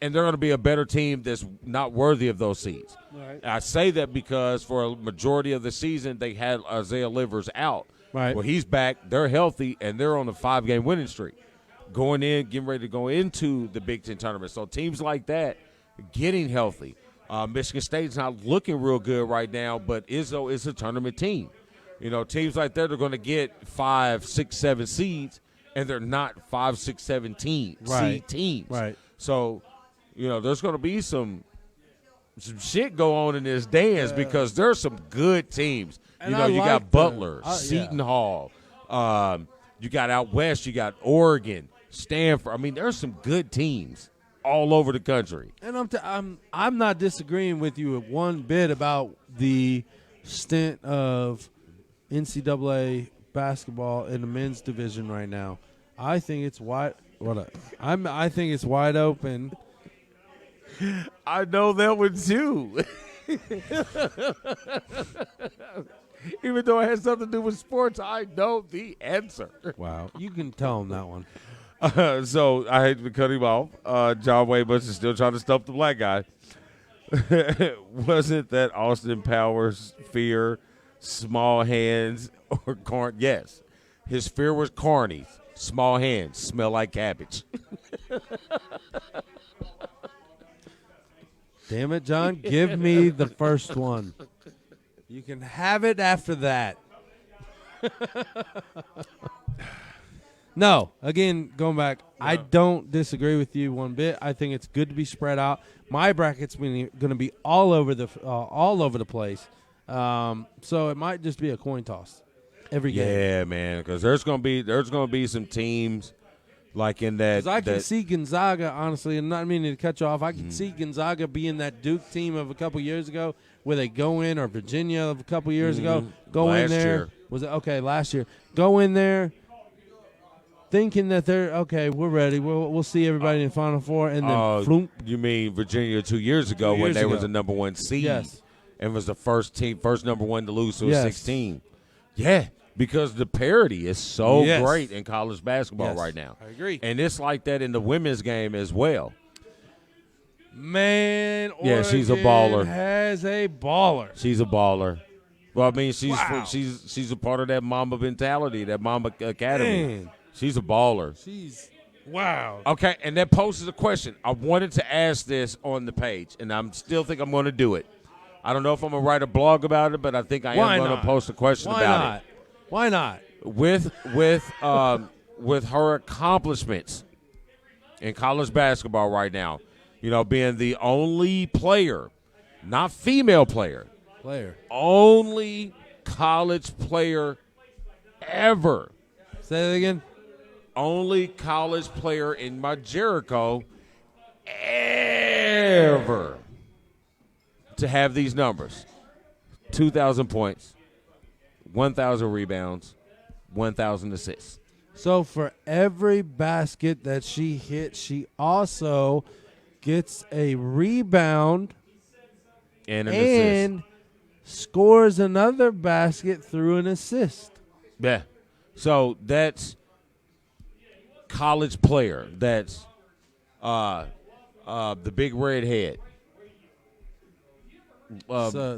[SPEAKER 4] and they're going to be a better team that's not worthy of those seeds.
[SPEAKER 3] Right.
[SPEAKER 4] I say that because for a majority of the season, they had Isaiah Livers out.
[SPEAKER 3] Right.
[SPEAKER 4] Well, he's back. They're healthy, and they're on a 5-game winning streak. Getting ready to go into the Big Ten tournament. So teams like that getting healthy. Michigan State's not looking real good right now, but Izzo is a tournament team. You know, teams like that are going to get 5, 6, 7 seeds, and they're not 5, 6, 7 seed teams.
[SPEAKER 3] Right.
[SPEAKER 4] So, you know, there's going to be some shit go on in this dance because there's some good teams. You know, you got Butler, Seton Hall. You got out west. You got Oregon, Stanford. I mean, there's some good teams all over the country.
[SPEAKER 3] And I'm not disagreeing with you one bit about the stint of NCAA basketball in the men's division right now. I think it's wide. I think it's wide open.
[SPEAKER 4] I know that one too. Even though it has something to do with sports, I know the answer.
[SPEAKER 3] Wow, you can tell him that one.
[SPEAKER 4] So I hate to cut him off. John Wayne Bush is still trying to stump the black guy. Wasn't that Austin Powers' fear? Small hands or corn? Yes. His fear was corny. Small hands smell like cabbage.
[SPEAKER 3] Damn it, John. Give me the first one. You can have it after that. No, again, going back, I don't disagree with you one bit. I think it's good to be spread out. My bracket's going to be all over the place. So it might just be a coin toss every game.
[SPEAKER 4] Yeah, man, because there's gonna be some teams like in that.
[SPEAKER 3] Because I can see Gonzaga, honestly, and not meaning to cut you off. I can see Gonzaga being that Duke team of a couple years ago, where they go in, or Virginia of a couple years ago, go in there.
[SPEAKER 4] Year.
[SPEAKER 3] Was it okay? Last year, go in there, thinking that they're okay. We're ready. We'll see everybody in the Final Four, and then floomp.
[SPEAKER 4] You mean Virginia 2 years ago when they was the number 1 seed?
[SPEAKER 3] Yes.
[SPEAKER 4] And was the first number 1 to lose to a 16. Yeah, because the parity is so great in college basketball right now.
[SPEAKER 3] I agree.
[SPEAKER 4] And it's like that in the women's game as well.
[SPEAKER 3] Man,
[SPEAKER 4] yeah, she's a baller.
[SPEAKER 3] Has a baller.
[SPEAKER 4] She's a baller. Well, I mean, she's a part of that Mamba mentality, that Mamba Academy.
[SPEAKER 3] Man.
[SPEAKER 4] She's a baller.
[SPEAKER 3] She's wow.
[SPEAKER 4] Okay, and that poses a question. I wanted to ask this on the page, and I still think I'm going to do it. I don't know if I'm going to write a blog about it, but I think I am going to post a question about it.
[SPEAKER 3] Why not?
[SPEAKER 4] With her accomplishments in college basketball right now, you know, being the only player, not female player, only college player ever.
[SPEAKER 3] Say that again.
[SPEAKER 4] Only college player in my Jericho ever to have these numbers: 2,000 points, 1,000 rebounds, 1,000 assists.
[SPEAKER 3] So for every basket that she hits, she also gets a rebound
[SPEAKER 4] and an assist.
[SPEAKER 3] Scores another basket through an assist.
[SPEAKER 4] Yeah. So that's college player. That's the big redhead.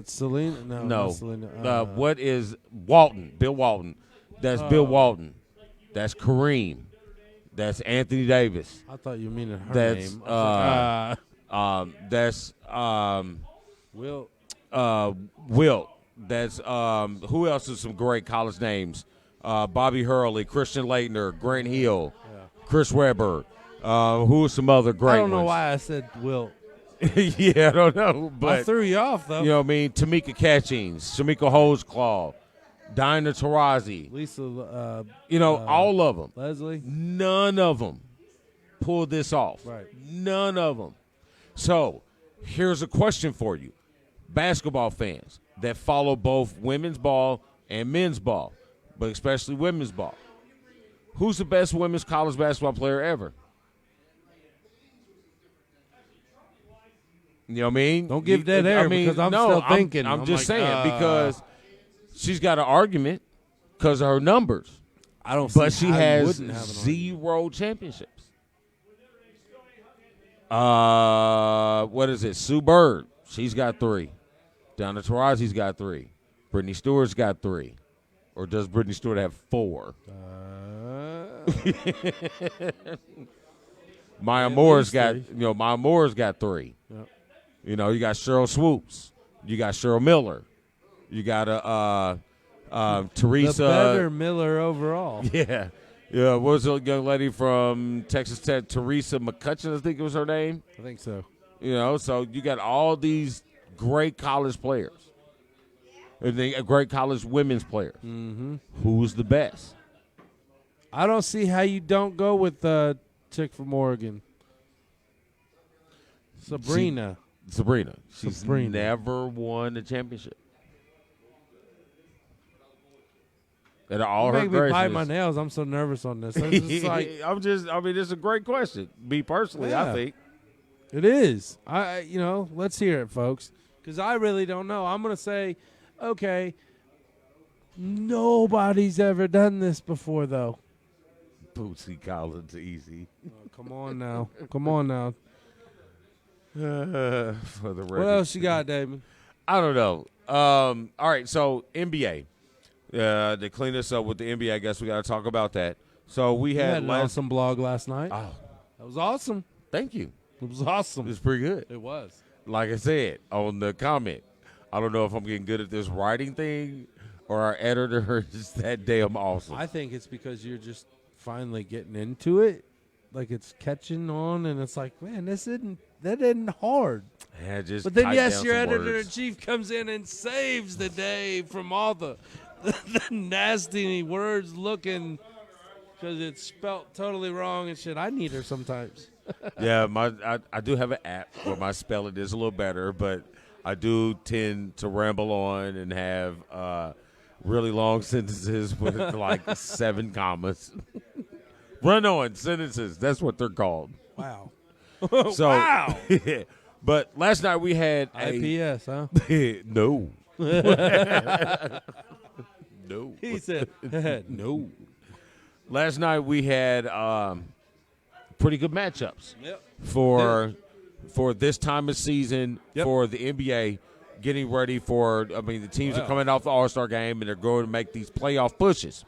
[SPEAKER 3] Selena? No. Not Selena.
[SPEAKER 4] What is Walton? Bill Walton. That's Bill Walton. That's Kareem. That's Anthony Davis.
[SPEAKER 3] I thought you meant her name.
[SPEAKER 4] That's
[SPEAKER 3] Wilt.
[SPEAKER 4] Wilt. That's who else is some great college names? Bobby Hurley, Christian Laettner, Grant Hill, Chris Webber. Who are some other great ones?
[SPEAKER 3] I don't know why I said Wilt.
[SPEAKER 4] Yeah, I don't know. But
[SPEAKER 3] I threw you off, though.
[SPEAKER 4] You know what I mean? Tamika Catchings, Shamika Holesclaw, Dinah Taurasi.
[SPEAKER 3] Lisa.
[SPEAKER 4] All of them.
[SPEAKER 3] Leslie.
[SPEAKER 4] None of them pulled this off.
[SPEAKER 3] Right.
[SPEAKER 4] None of them. So here's a question for you. Basketball fans that follow both women's ball and men's ball, but especially women's ball. Who's the best women's college basketball player ever? You know what I mean?
[SPEAKER 3] Don't give that air because I'm still thinking.
[SPEAKER 4] I'm just saying because she's got an argument because of her numbers.
[SPEAKER 3] I don't see
[SPEAKER 4] but she
[SPEAKER 3] how
[SPEAKER 4] has
[SPEAKER 3] you wouldn't have an
[SPEAKER 4] 0 championships. What is it? Sue Bird. She's got 3. Donna Taurasi's got 3. Brittany Stewart's got 3. Or does Brittany Stewart have 4? Maya Moore's got 3.
[SPEAKER 3] Yep.
[SPEAKER 4] You know, you got Cheryl Swoops. You got Cheryl Miller. You got Teresa.
[SPEAKER 3] The better Miller overall.
[SPEAKER 4] Yeah. Yeah. What was the young lady from Texas Tech? Teresa McCutcheon, I think it was her name.
[SPEAKER 3] I think so.
[SPEAKER 4] You know, so you got all these great college players. And then great college women's players.
[SPEAKER 3] Mm-hmm.
[SPEAKER 4] Who's the best?
[SPEAKER 3] I don't see how you don't go with the chick from Oregon. Sabrina.
[SPEAKER 4] She's never won a championship. And all her
[SPEAKER 3] make me bite my nails. I'm so nervous on this.
[SPEAKER 4] It's a great question. Me personally, I think.
[SPEAKER 3] It is. Let's hear it, folks. Because I really don't know. I'm going to say, okay, nobody's ever done this before, though.
[SPEAKER 4] Bootsy Collins, easy.
[SPEAKER 3] Oh, come on now. Come on now.
[SPEAKER 4] For the record.
[SPEAKER 3] What else you got, Damon?
[SPEAKER 4] I don't know. All right, so NBA. To clean us up with the NBA, I guess we got to talk about that. So we had
[SPEAKER 3] an awesome blog last night.
[SPEAKER 4] Oh,
[SPEAKER 3] that was awesome.
[SPEAKER 4] Thank you.
[SPEAKER 3] It was awesome.
[SPEAKER 4] It was pretty good.
[SPEAKER 3] It was.
[SPEAKER 4] Like I said on the comment, I don't know if I'm getting good at this writing thing or our editor is that damn awesome.
[SPEAKER 3] I think it's because you're just finally getting into it. Like it's catching on, and it's like, man, that isn't hard.
[SPEAKER 4] Yeah, just.
[SPEAKER 3] But then, yes, your editor-in-chief comes in and saves the day from all the nasty words looking because it's spelt totally wrong and shit. I need her sometimes.
[SPEAKER 4] Yeah, I do have an app where my spelling is a little better, but I do tend to ramble on and have really long sentences with like 7 commas. Run-on sentences. That's what they're called.
[SPEAKER 3] Wow.
[SPEAKER 4] So,
[SPEAKER 3] wow.
[SPEAKER 4] But last night we had
[SPEAKER 3] IPS, huh?
[SPEAKER 4] No. No.
[SPEAKER 3] He said no.
[SPEAKER 4] Last night we had pretty good matchups
[SPEAKER 3] Yep.
[SPEAKER 4] for this time of season for the NBA, getting ready for. I mean, the teams are coming off the All-Star game and they're going to make these playoff pushes.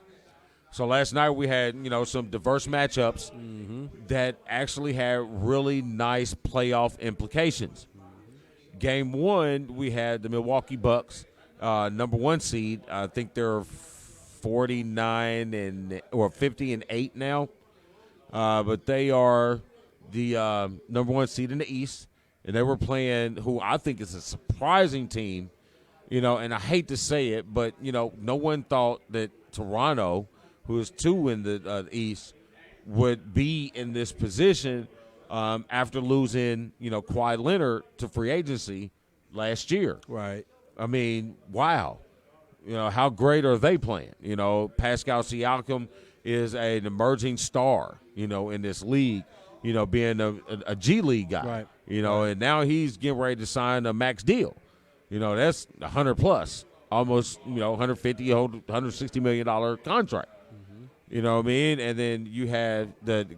[SPEAKER 4] So last night we had some diverse matchups that actually had really nice playoff implications. Game one, we had the Milwaukee Bucks, number 1 seed. I think they're 49 or 50-8 now, but they are the number 1 seed in the East, and they were playing who I think is a surprising team. And I hate to say it, but no one thought that Toronto, who is 2 in the East, would be in this position after losing, Kawhi Leonard to free agency last year.
[SPEAKER 3] Right.
[SPEAKER 4] I mean, wow. How great are they playing? Pascal Siakam is an emerging star, in this league, being a G League guy.
[SPEAKER 3] Right.
[SPEAKER 4] And now he's getting ready to sign a max deal. That's 100+, almost, 150, $160 million contract. You know what I mean? And then you have the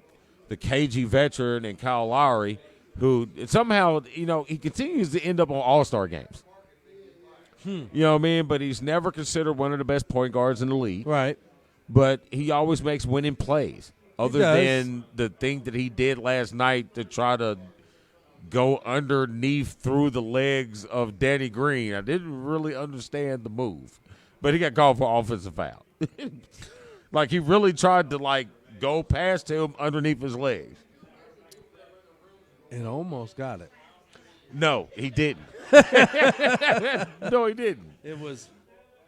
[SPEAKER 4] KG veteran and Kyle Lowry, who somehow, he continues to end up on all-star games. You know what I mean? But he's never considered one of the best point guards in the league.
[SPEAKER 3] Right.
[SPEAKER 4] But he always makes winning plays. Other than the thing that he did last night to try to go underneath through the legs of Danny Green. I didn't really understand the move. But he got called for offensive foul. Like, he really tried to, go past him underneath his legs.
[SPEAKER 3] And almost got it.
[SPEAKER 4] No, he didn't. No, he didn't.
[SPEAKER 3] It was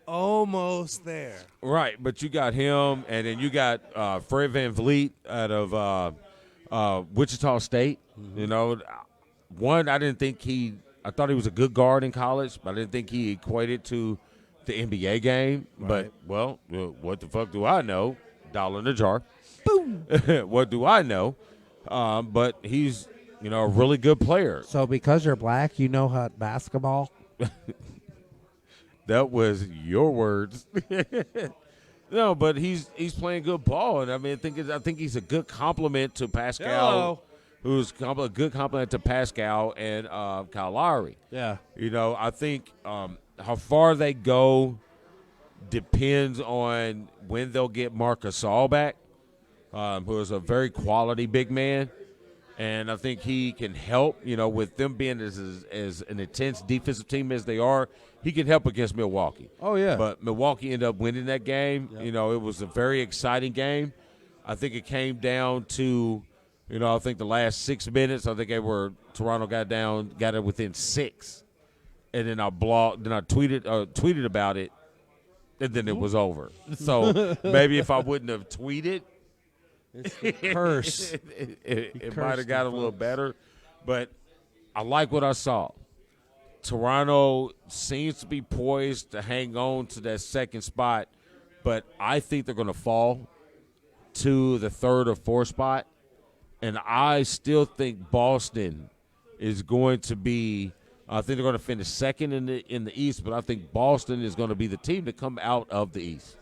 [SPEAKER 3] almost there.
[SPEAKER 4] Right, but you got him, and then you got Fred VanVleet out of Wichita State. One, I thought he was a good guard in college, but I didn't think he equated to the NBA game.
[SPEAKER 3] Right.
[SPEAKER 4] But, what the fuck do I know? Dollar in a jar. Boom. What do I know? But he's, a really good player.
[SPEAKER 11] So because you're black, you know how basketball?
[SPEAKER 4] That was your words. No, but he's playing good ball, and I think he's a good compliment to Pascal.
[SPEAKER 3] Hello.
[SPEAKER 4] Who's a good compliment to Pascal and Kyle Lowry.
[SPEAKER 3] Yeah.
[SPEAKER 4] I think how far they go depends on when they'll get Marc Gasol back, who is a very quality big man. And I think he can help, with them being as an intense defensive team as they are, he can help against Milwaukee.
[SPEAKER 3] Oh, yeah.
[SPEAKER 4] But Milwaukee ended up winning that game. Yep. It was a very exciting game. I think it came down to, I think the last 6 minutes, I think Toronto got it within 6. And then I tweeted about it, and then it was over. So maybe if I wouldn't have tweeted,
[SPEAKER 3] it's the curse.
[SPEAKER 4] it might have got a little better. But I like what I saw. Toronto seems to be poised to hang on to that second spot, but I think they're going to fall to the third or fourth spot. And I still think Boston is going to be I think they're going to finish second in the East, but I think Boston is going to be the team to come out of the East.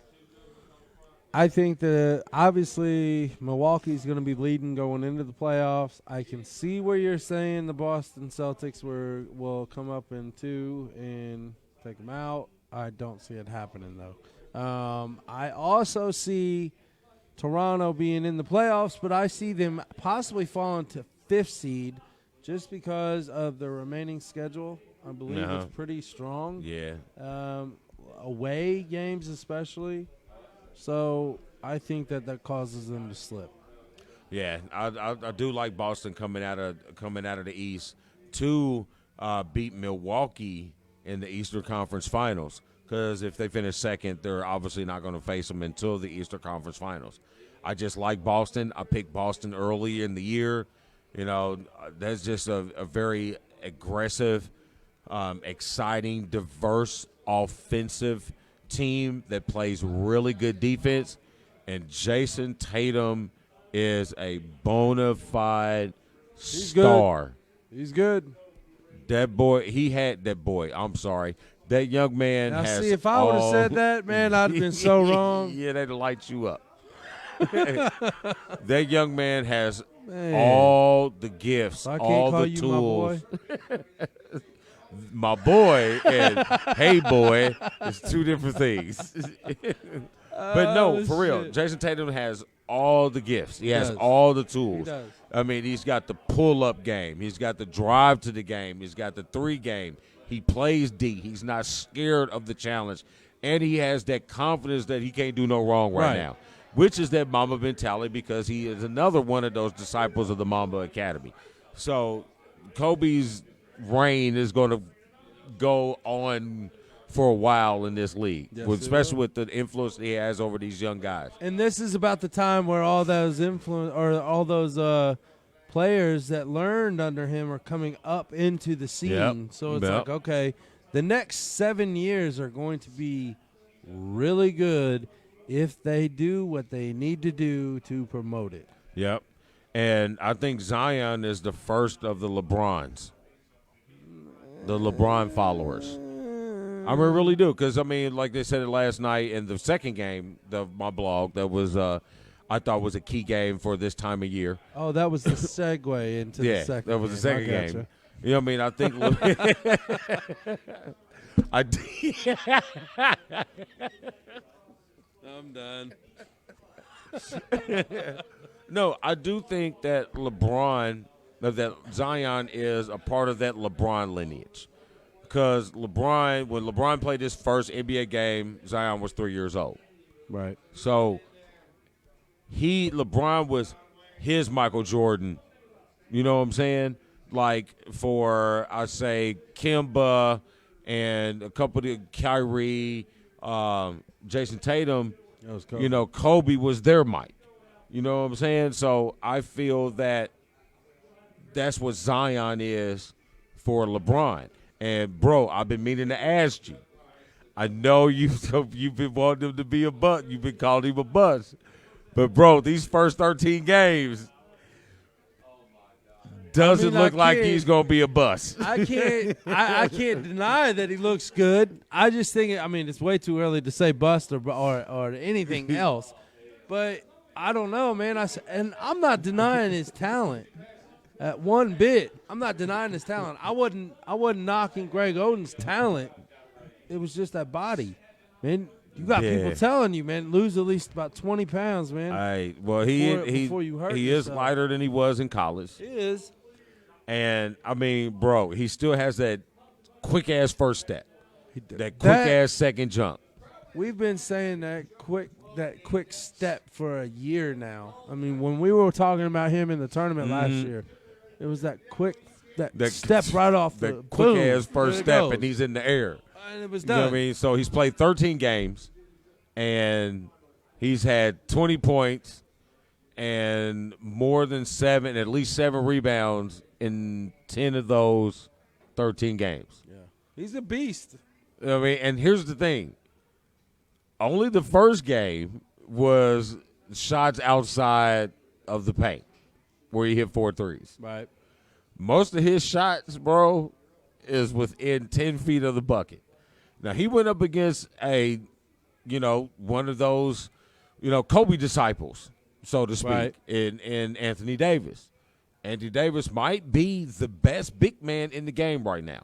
[SPEAKER 3] I think that obviously Milwaukee's going to be leading going into the playoffs. I can see where you're saying the Boston Celtics will come up in 2 and take them out. I don't see it happening, though. I also see Toronto being in the playoffs, but I see them possibly falling to 5th seed just because of the remaining schedule. I believe it's pretty strong.
[SPEAKER 4] Yeah.
[SPEAKER 3] Away games especially. So I think that causes them to slip.
[SPEAKER 4] Yeah, I do like Boston coming out of the East to beat Milwaukee in the Eastern Conference Finals, because if they finish second, they're obviously not going to face them until the Eastern Conference Finals. I just like Boston. I picked Boston early in the year. That's just a very aggressive, exciting, diverse, offensive team that plays really good defense. And Jason Tatum is a bona fide star.
[SPEAKER 3] He's good.
[SPEAKER 4] That boy. I'm sorry. That young man
[SPEAKER 3] Now,
[SPEAKER 4] has
[SPEAKER 3] see, if I would have said that, man, I'd have been so wrong.
[SPEAKER 4] Yeah, they'd light you up. That young man has all the gifts,
[SPEAKER 3] I can't
[SPEAKER 4] all
[SPEAKER 3] call
[SPEAKER 4] the
[SPEAKER 3] you
[SPEAKER 4] tools.
[SPEAKER 3] My boy.
[SPEAKER 4] My boy and hey boy is two different things. But no, for real,
[SPEAKER 3] shit.
[SPEAKER 4] Jason Tatum has all the gifts. He has
[SPEAKER 3] does.
[SPEAKER 4] all the tools.
[SPEAKER 3] He does.
[SPEAKER 4] I mean, he's got the pull-up game. He's got the drive to the game. He's got the three game. He plays D. He's not scared of the challenge. And he has that confidence that he can't do no wrong right now, which is that Mamba mentality, because he is another one of those disciples of the Mamba Academy. So Kobe's reign is going to go on for a while in this league, especially with the influence he has over these young guys.
[SPEAKER 3] And this is about the time where all those players that learned under him are coming up into the scene.
[SPEAKER 4] Yep.
[SPEAKER 3] So it's like, okay, the next 7 years are going to be really good if they do what they need to do to promote it.
[SPEAKER 4] Yep. And I think Zion is the first of the LeBrons, the LeBron followers. I really do, because, I mean, like they said it last night in the second game of my blog, that was I thought was a key game for this time of year.
[SPEAKER 3] Oh, that was the segue into the second
[SPEAKER 4] that was the second
[SPEAKER 3] I
[SPEAKER 4] game.
[SPEAKER 3] gotcha.
[SPEAKER 4] You know what I mean?
[SPEAKER 3] I'm done.
[SPEAKER 4] No, I do think that that Zion is a part of that LeBron lineage. Because when LeBron played his first NBA game, Zion was 3 years old.
[SPEAKER 3] Right.
[SPEAKER 4] So LeBron was his Michael Jordan. You know what I'm saying? Like for, I say, Kemba and a couple of Kyrie, Jason Tatum, you know, Kobe was their Mike. You know what I'm saying? So I feel that that's what Zion is for LeBron. And, bro, I've been meaning to ask you. I know you've been wanting him to be a bust. You've been calling him a bust. But, bro, these first 13 games doesn't look like he's going to be a bust.
[SPEAKER 3] I can't deny that he looks good. I just think, it's way too early to say bust or anything else. But I don't know, man. And I'm not denying his talent. One bit. I'm not denying his talent. I wasn't knocking Greg Oden's talent. It was just that body. Man, you got people telling you, man, lose at least about 20 pounds, man.
[SPEAKER 4] Before you hurt yourself. Is lighter than he was in college.
[SPEAKER 3] He is.
[SPEAKER 4] And, bro, he still has that quick-ass first step. That quick-ass second jump.
[SPEAKER 3] We've been saying that quick step for a year now. When we were talking about him in the tournament last year, it was that step right off the
[SPEAKER 4] quick-ass first step, and he's in the air.
[SPEAKER 3] And it was done.
[SPEAKER 4] You know what I mean? So he's played 13 games, and he's had 20 points and at least 7 rebounds in 10 of those 13 games.
[SPEAKER 3] Yeah, he's a beast.
[SPEAKER 4] And here's the thing. Only the first game was shots outside of the paint where he hit 4 threes.
[SPEAKER 3] Right.
[SPEAKER 4] Most of his shots, bro, is within 10 feet of the bucket. Now, he went up against one of those, Kobe disciples, so to speak, in Anthony Davis. Anthony Davis might be the best big man in the game right now.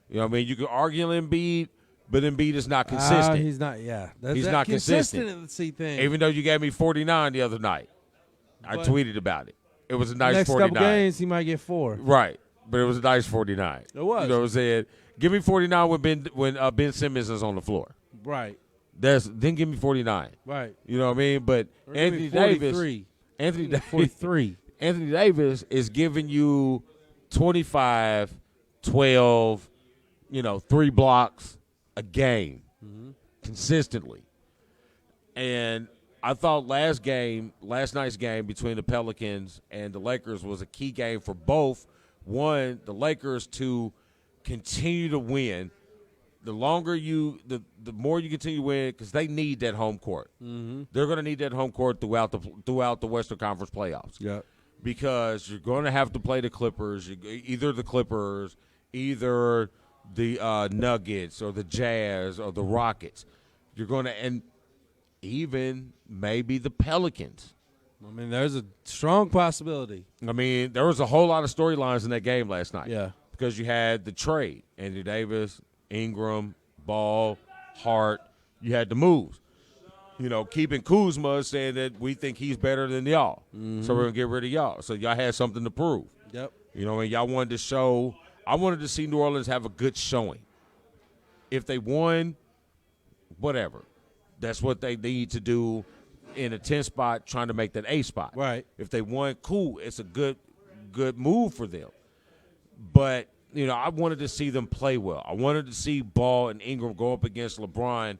[SPEAKER 4] You know what I mean? You could argue Embiid, but Embiid is not consistent.
[SPEAKER 3] He's not,
[SPEAKER 4] he's not consistent.
[SPEAKER 3] Consistency thing.
[SPEAKER 4] Even though you gave me 49 the other night. I tweeted about it. It was a nice
[SPEAKER 3] next
[SPEAKER 4] 49.
[SPEAKER 3] Next couple games, he might get 4.
[SPEAKER 4] Right. But it was a nice 49.
[SPEAKER 3] It was.
[SPEAKER 4] You know what I'm saying? Give me 49 when Ben Simmons is on the floor.
[SPEAKER 3] Right.
[SPEAKER 4] Then give me 49.
[SPEAKER 3] Right.
[SPEAKER 4] You know what I mean? But
[SPEAKER 3] or
[SPEAKER 4] Anthony
[SPEAKER 3] 43.
[SPEAKER 4] Davis.
[SPEAKER 3] 43.
[SPEAKER 4] Anthony Davis is giving you 25, 12, 3 blocks a game consistently. And I thought last night's game between the Pelicans and the Lakers was a key game for both. One, the Lakers to continue to win the longer the more you continue to win, because they need that home court.
[SPEAKER 3] Mm-hmm.
[SPEAKER 4] They're going to need that home court throughout the Western Conference playoffs.
[SPEAKER 3] Yeah.
[SPEAKER 4] Because you're going to have to play the Clippers, either the Nuggets or the Jazz or the Rockets. You're going to, and even maybe the Pelicans.
[SPEAKER 3] I mean, there's a strong possibility.
[SPEAKER 4] I mean, there was a whole lot of storylines in that game last night.
[SPEAKER 3] Yeah.
[SPEAKER 4] Because you had the trade, Anthony Davis, Ingram, Ball, Hart. You had the moves. You know, keeping Kuzma, saying that we think he's better than y'all.
[SPEAKER 3] Mm-hmm.
[SPEAKER 4] So we're going to get rid of y'all. So y'all had something to prove.
[SPEAKER 3] Yep.
[SPEAKER 4] You know, and y'all wanted to show – I wanted to see New Orleans have a good showing. If they won, whatever. That's what they need to do in a 10 spot, trying to make that A spot.
[SPEAKER 3] Right.
[SPEAKER 4] If they won, cool. It's a good move for them. But, you know, I wanted to see them play well. I wanted to see Ball and Ingram go up against LeBron,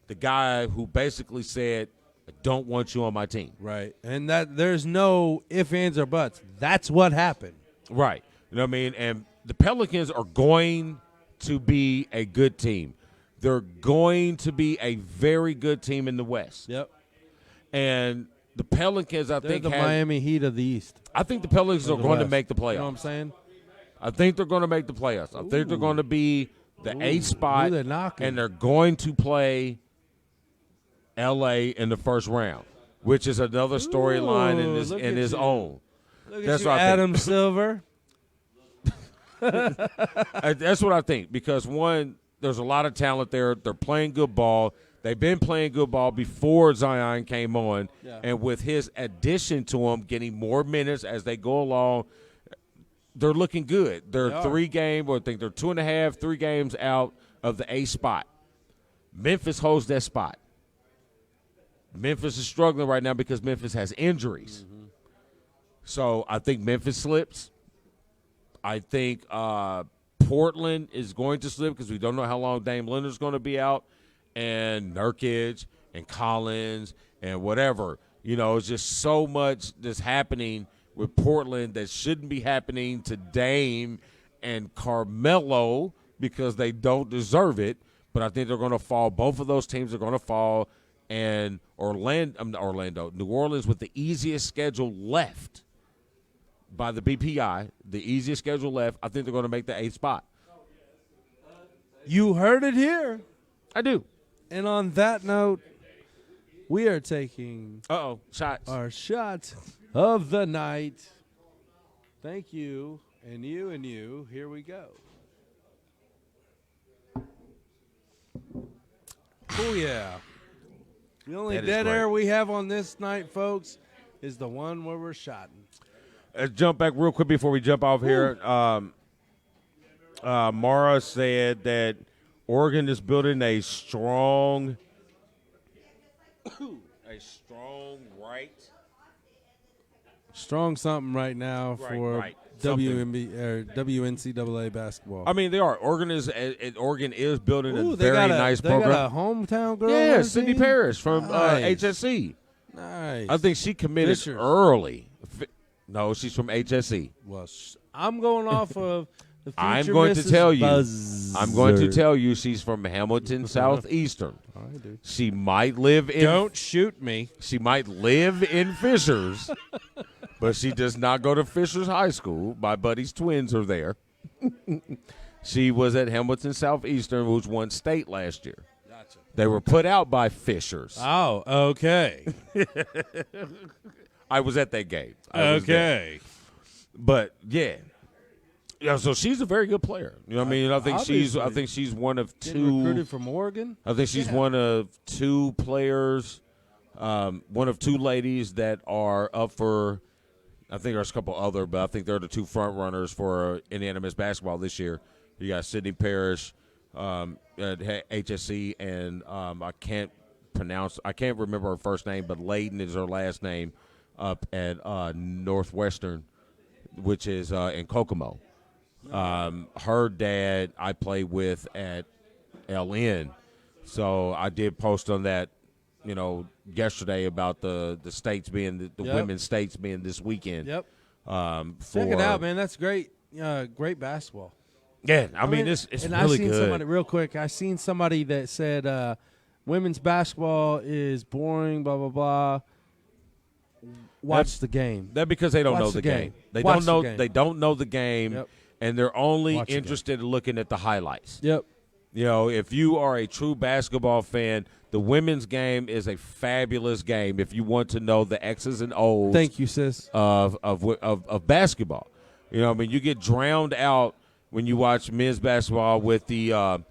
[SPEAKER 4] the guy who basically said, I don't want you on my team.
[SPEAKER 3] Right. And that there's no ifs, ands, or buts. That's what happened.
[SPEAKER 4] Right. You know what I mean? And the Pelicans are going to be a good team. They're going to be a very good team in the West.
[SPEAKER 3] Yep.
[SPEAKER 4] And the Pelicans, I think,
[SPEAKER 3] the Miami Heat of the East.
[SPEAKER 4] I think the Pelicans are going to make the playoffs.
[SPEAKER 3] You know what I'm saying?
[SPEAKER 4] I think they're going to make the playoffs. I think they're going to be the 8th spot,
[SPEAKER 3] they're knocking.
[SPEAKER 4] And they're going to play L.A. in the first round, which is another storyline in his own.
[SPEAKER 3] That's what Adam Silver.
[SPEAKER 4] That's what I think, because, one, there's a lot of talent there. They're playing good ball. They've been playing good ball before Zion came on, and with his addition to them, getting more minutes as they go along, they're looking good. They're 3 games, or I think they're 2.5, 3 games out of the A spot. Memphis holds that spot. Memphis is struggling right now because Memphis has injuries. Mm-hmm. So I think Memphis slips. I think Portland is going to slip because we don't know how long Dame Lillard's going to be out, and Nurkic and Collins and whatever. You know, it's just so much that's happening with Portland that shouldn't be happening to Dame and Carmelo because they don't deserve it. But I think they're going to fall. Both of those teams are going to fall. And New Orleans with the easiest schedule left by the BPI, the easiest schedule left, I think they're going to make the 8th spot.
[SPEAKER 3] You heard it here.
[SPEAKER 4] I do.
[SPEAKER 3] And on that note, we are taking
[SPEAKER 4] shots.
[SPEAKER 3] Our shot of the night. Thank you, and you, and you. Here we go. Oh, yeah. The only dead air we have on this night, folks, is the one where we're shotting.
[SPEAKER 4] Let's jump back real quick before we jump off here. Mara said that Oregon is building a strong
[SPEAKER 3] Strong something right now for WNCAA basketball.
[SPEAKER 4] I mean, they are. Oregon is building a very nice program.
[SPEAKER 3] They got a hometown girl.
[SPEAKER 4] Yeah, Sydney Parrish from HSC.
[SPEAKER 3] Nice.
[SPEAKER 4] I think she committed early. No, she's from HSC.
[SPEAKER 3] Well, I'm going off of the future
[SPEAKER 4] I'm going
[SPEAKER 3] Mrs.
[SPEAKER 4] to tell you.
[SPEAKER 3] Buzzer.
[SPEAKER 4] I'm going to tell you she's from Hamilton Southeastern.
[SPEAKER 3] All right, dude.
[SPEAKER 4] She might live in.
[SPEAKER 3] Don't shoot me.
[SPEAKER 4] She might live in Fishers, but she does not go to Fishers High School. My buddy's twins are there. She was at Hamilton Southeastern, which won state last year.
[SPEAKER 3] Gotcha.
[SPEAKER 4] They were put out by Fishers.
[SPEAKER 3] Oh, okay.
[SPEAKER 4] I was at that game.
[SPEAKER 3] Okay.
[SPEAKER 4] But yeah, so she's a very good player. You know what I mean? I think she's one of two.
[SPEAKER 3] Recruited from Oregon.
[SPEAKER 4] I think she's one of 2 players, one of 2 ladies that are up for. I think there's a couple other, but I think they're the 2 front runners for Indiana men's basketball this year. You got Sydney Parrish at HSC, and I can't remember her first name, but Layden is her last name up at Northwestern, which is in Kokomo. Her dad I played with at LN, so I did post on that, yesterday about the states being the women's states being this weekend.
[SPEAKER 3] Yep. Check it out, man. That's great. Great basketball.
[SPEAKER 4] Yeah, I mean it's
[SPEAKER 3] and
[SPEAKER 4] really
[SPEAKER 3] I seen
[SPEAKER 4] good.
[SPEAKER 3] somebody real quick. I seen somebody that said women's basketball is boring. Blah blah blah. Watch the game.
[SPEAKER 4] That because they don't know the game. They don't know. They don't know the game, and they're only interested in looking at the highlights.
[SPEAKER 3] Yep.
[SPEAKER 4] You know, if you are a true basketball fan, the women's game is a fabulous game. If you want to know the X's and O's,
[SPEAKER 3] thank you, sis,
[SPEAKER 4] of basketball. You know, I mean, you get drowned out when you watch men's basketball with the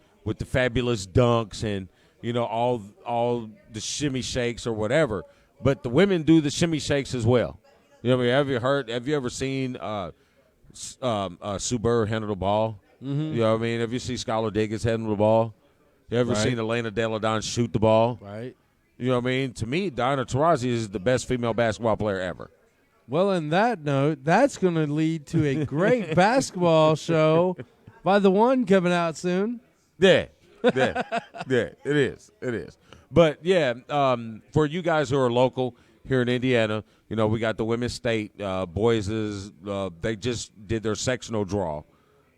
[SPEAKER 4] fabulous dunks and all the shimmy shakes or whatever. But the women do the shimmy shakes as well. You know, I mean, have you ever seen Sue Bird handle the ball?
[SPEAKER 3] Mm-hmm.
[SPEAKER 4] You know what I mean? Have you seen Skylar Diggins handle the ball? You ever seen Elena Deladon shoot the ball?
[SPEAKER 3] Right.
[SPEAKER 4] You know what I mean? To me, Diana Taurasi is the best female basketball player ever.
[SPEAKER 3] Well, on that note, that's going to lead to a great basketball show by the one coming out soon.
[SPEAKER 4] Yeah, it is. But, yeah, for you guys who are local here in Indiana, you know, we got the women's state. Boys they just did their sectional draw.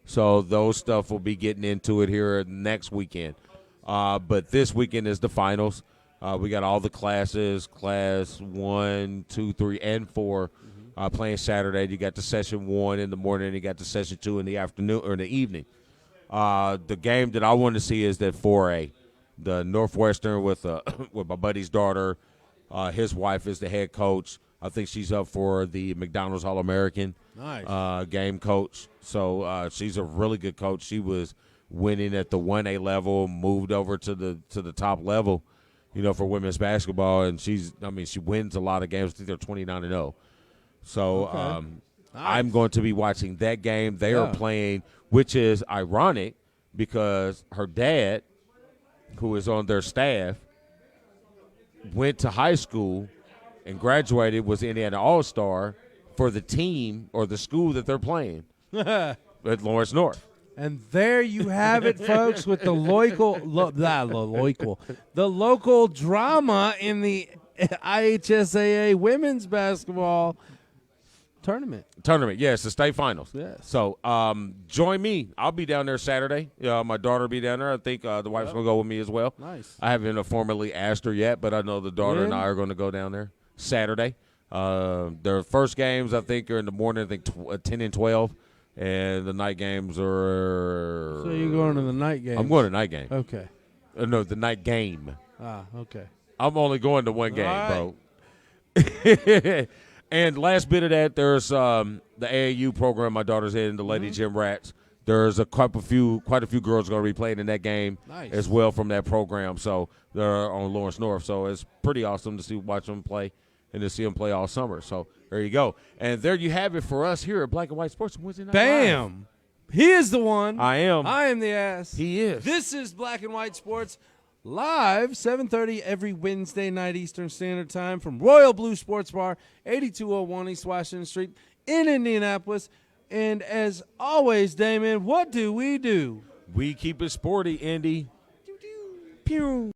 [SPEAKER 4] So those stuff will be getting into it here next weekend. But this weekend is the finals. We got all the classes, class 1, 2, 3, and 4 playing Saturday. You got the session 1 in the morning, and you got the session 2 in the afternoon or in the evening. The game that I want to see is that 4A, the Northwestern with my buddy's daughter. His wife is the head coach. I think she's up for the McDonald's All-American game coach. So she's a really good coach. She was winning at the 1A level, moved over to the top level, you know, for women's basketball. And she wins a lot of games. I think they're 29-0. So I'm going to be watching that game. They are playing, which is ironic because her dad, who is on their staff, went to high school and graduated, was Indiana All-Star for the team or the school that they're playing at Lawrence North.
[SPEAKER 3] And there you have it, folks, with the local drama in the IHSAA women's basketball tournament.
[SPEAKER 4] Yes, the state finals.
[SPEAKER 3] Yes.
[SPEAKER 4] So join me. I'll be down there Saturday. My daughter will be down there. I think the wife's going to go with me as well.
[SPEAKER 3] Nice.
[SPEAKER 4] I haven't formally asked her yet, but I know the daughter and I are going to go down there Saturday. Their first games, I think, are in the morning, I think 10 and 12. And the night games are.
[SPEAKER 3] So you're going to the night game?
[SPEAKER 4] I'm going to night game.
[SPEAKER 3] Okay.
[SPEAKER 4] No, the night game.
[SPEAKER 3] Okay.
[SPEAKER 4] I'm only going to one game,
[SPEAKER 3] right,
[SPEAKER 4] bro. And last bit of that, there's the AAU program my daughter's in, the Lady Gym Rats. There's quite a few girls going to be playing in that game as well from that program. So they're on Lawrence North. So it's pretty awesome to watch them play and to see them play all summer. So there you go. And there you have it for us here at Black and White Sports Wednesday Night
[SPEAKER 3] Bam!
[SPEAKER 4] Live.
[SPEAKER 3] He is the one.
[SPEAKER 4] I am.
[SPEAKER 3] I am the ass.
[SPEAKER 4] He is.
[SPEAKER 3] This is Black and White Sports live, 7:30 every Wednesday night Eastern Standard Time from Royal Blue Sports Bar, 8201 East Washington Street in Indianapolis. And as always, Damon, what do?
[SPEAKER 4] We keep it sporty, Indy. Pew.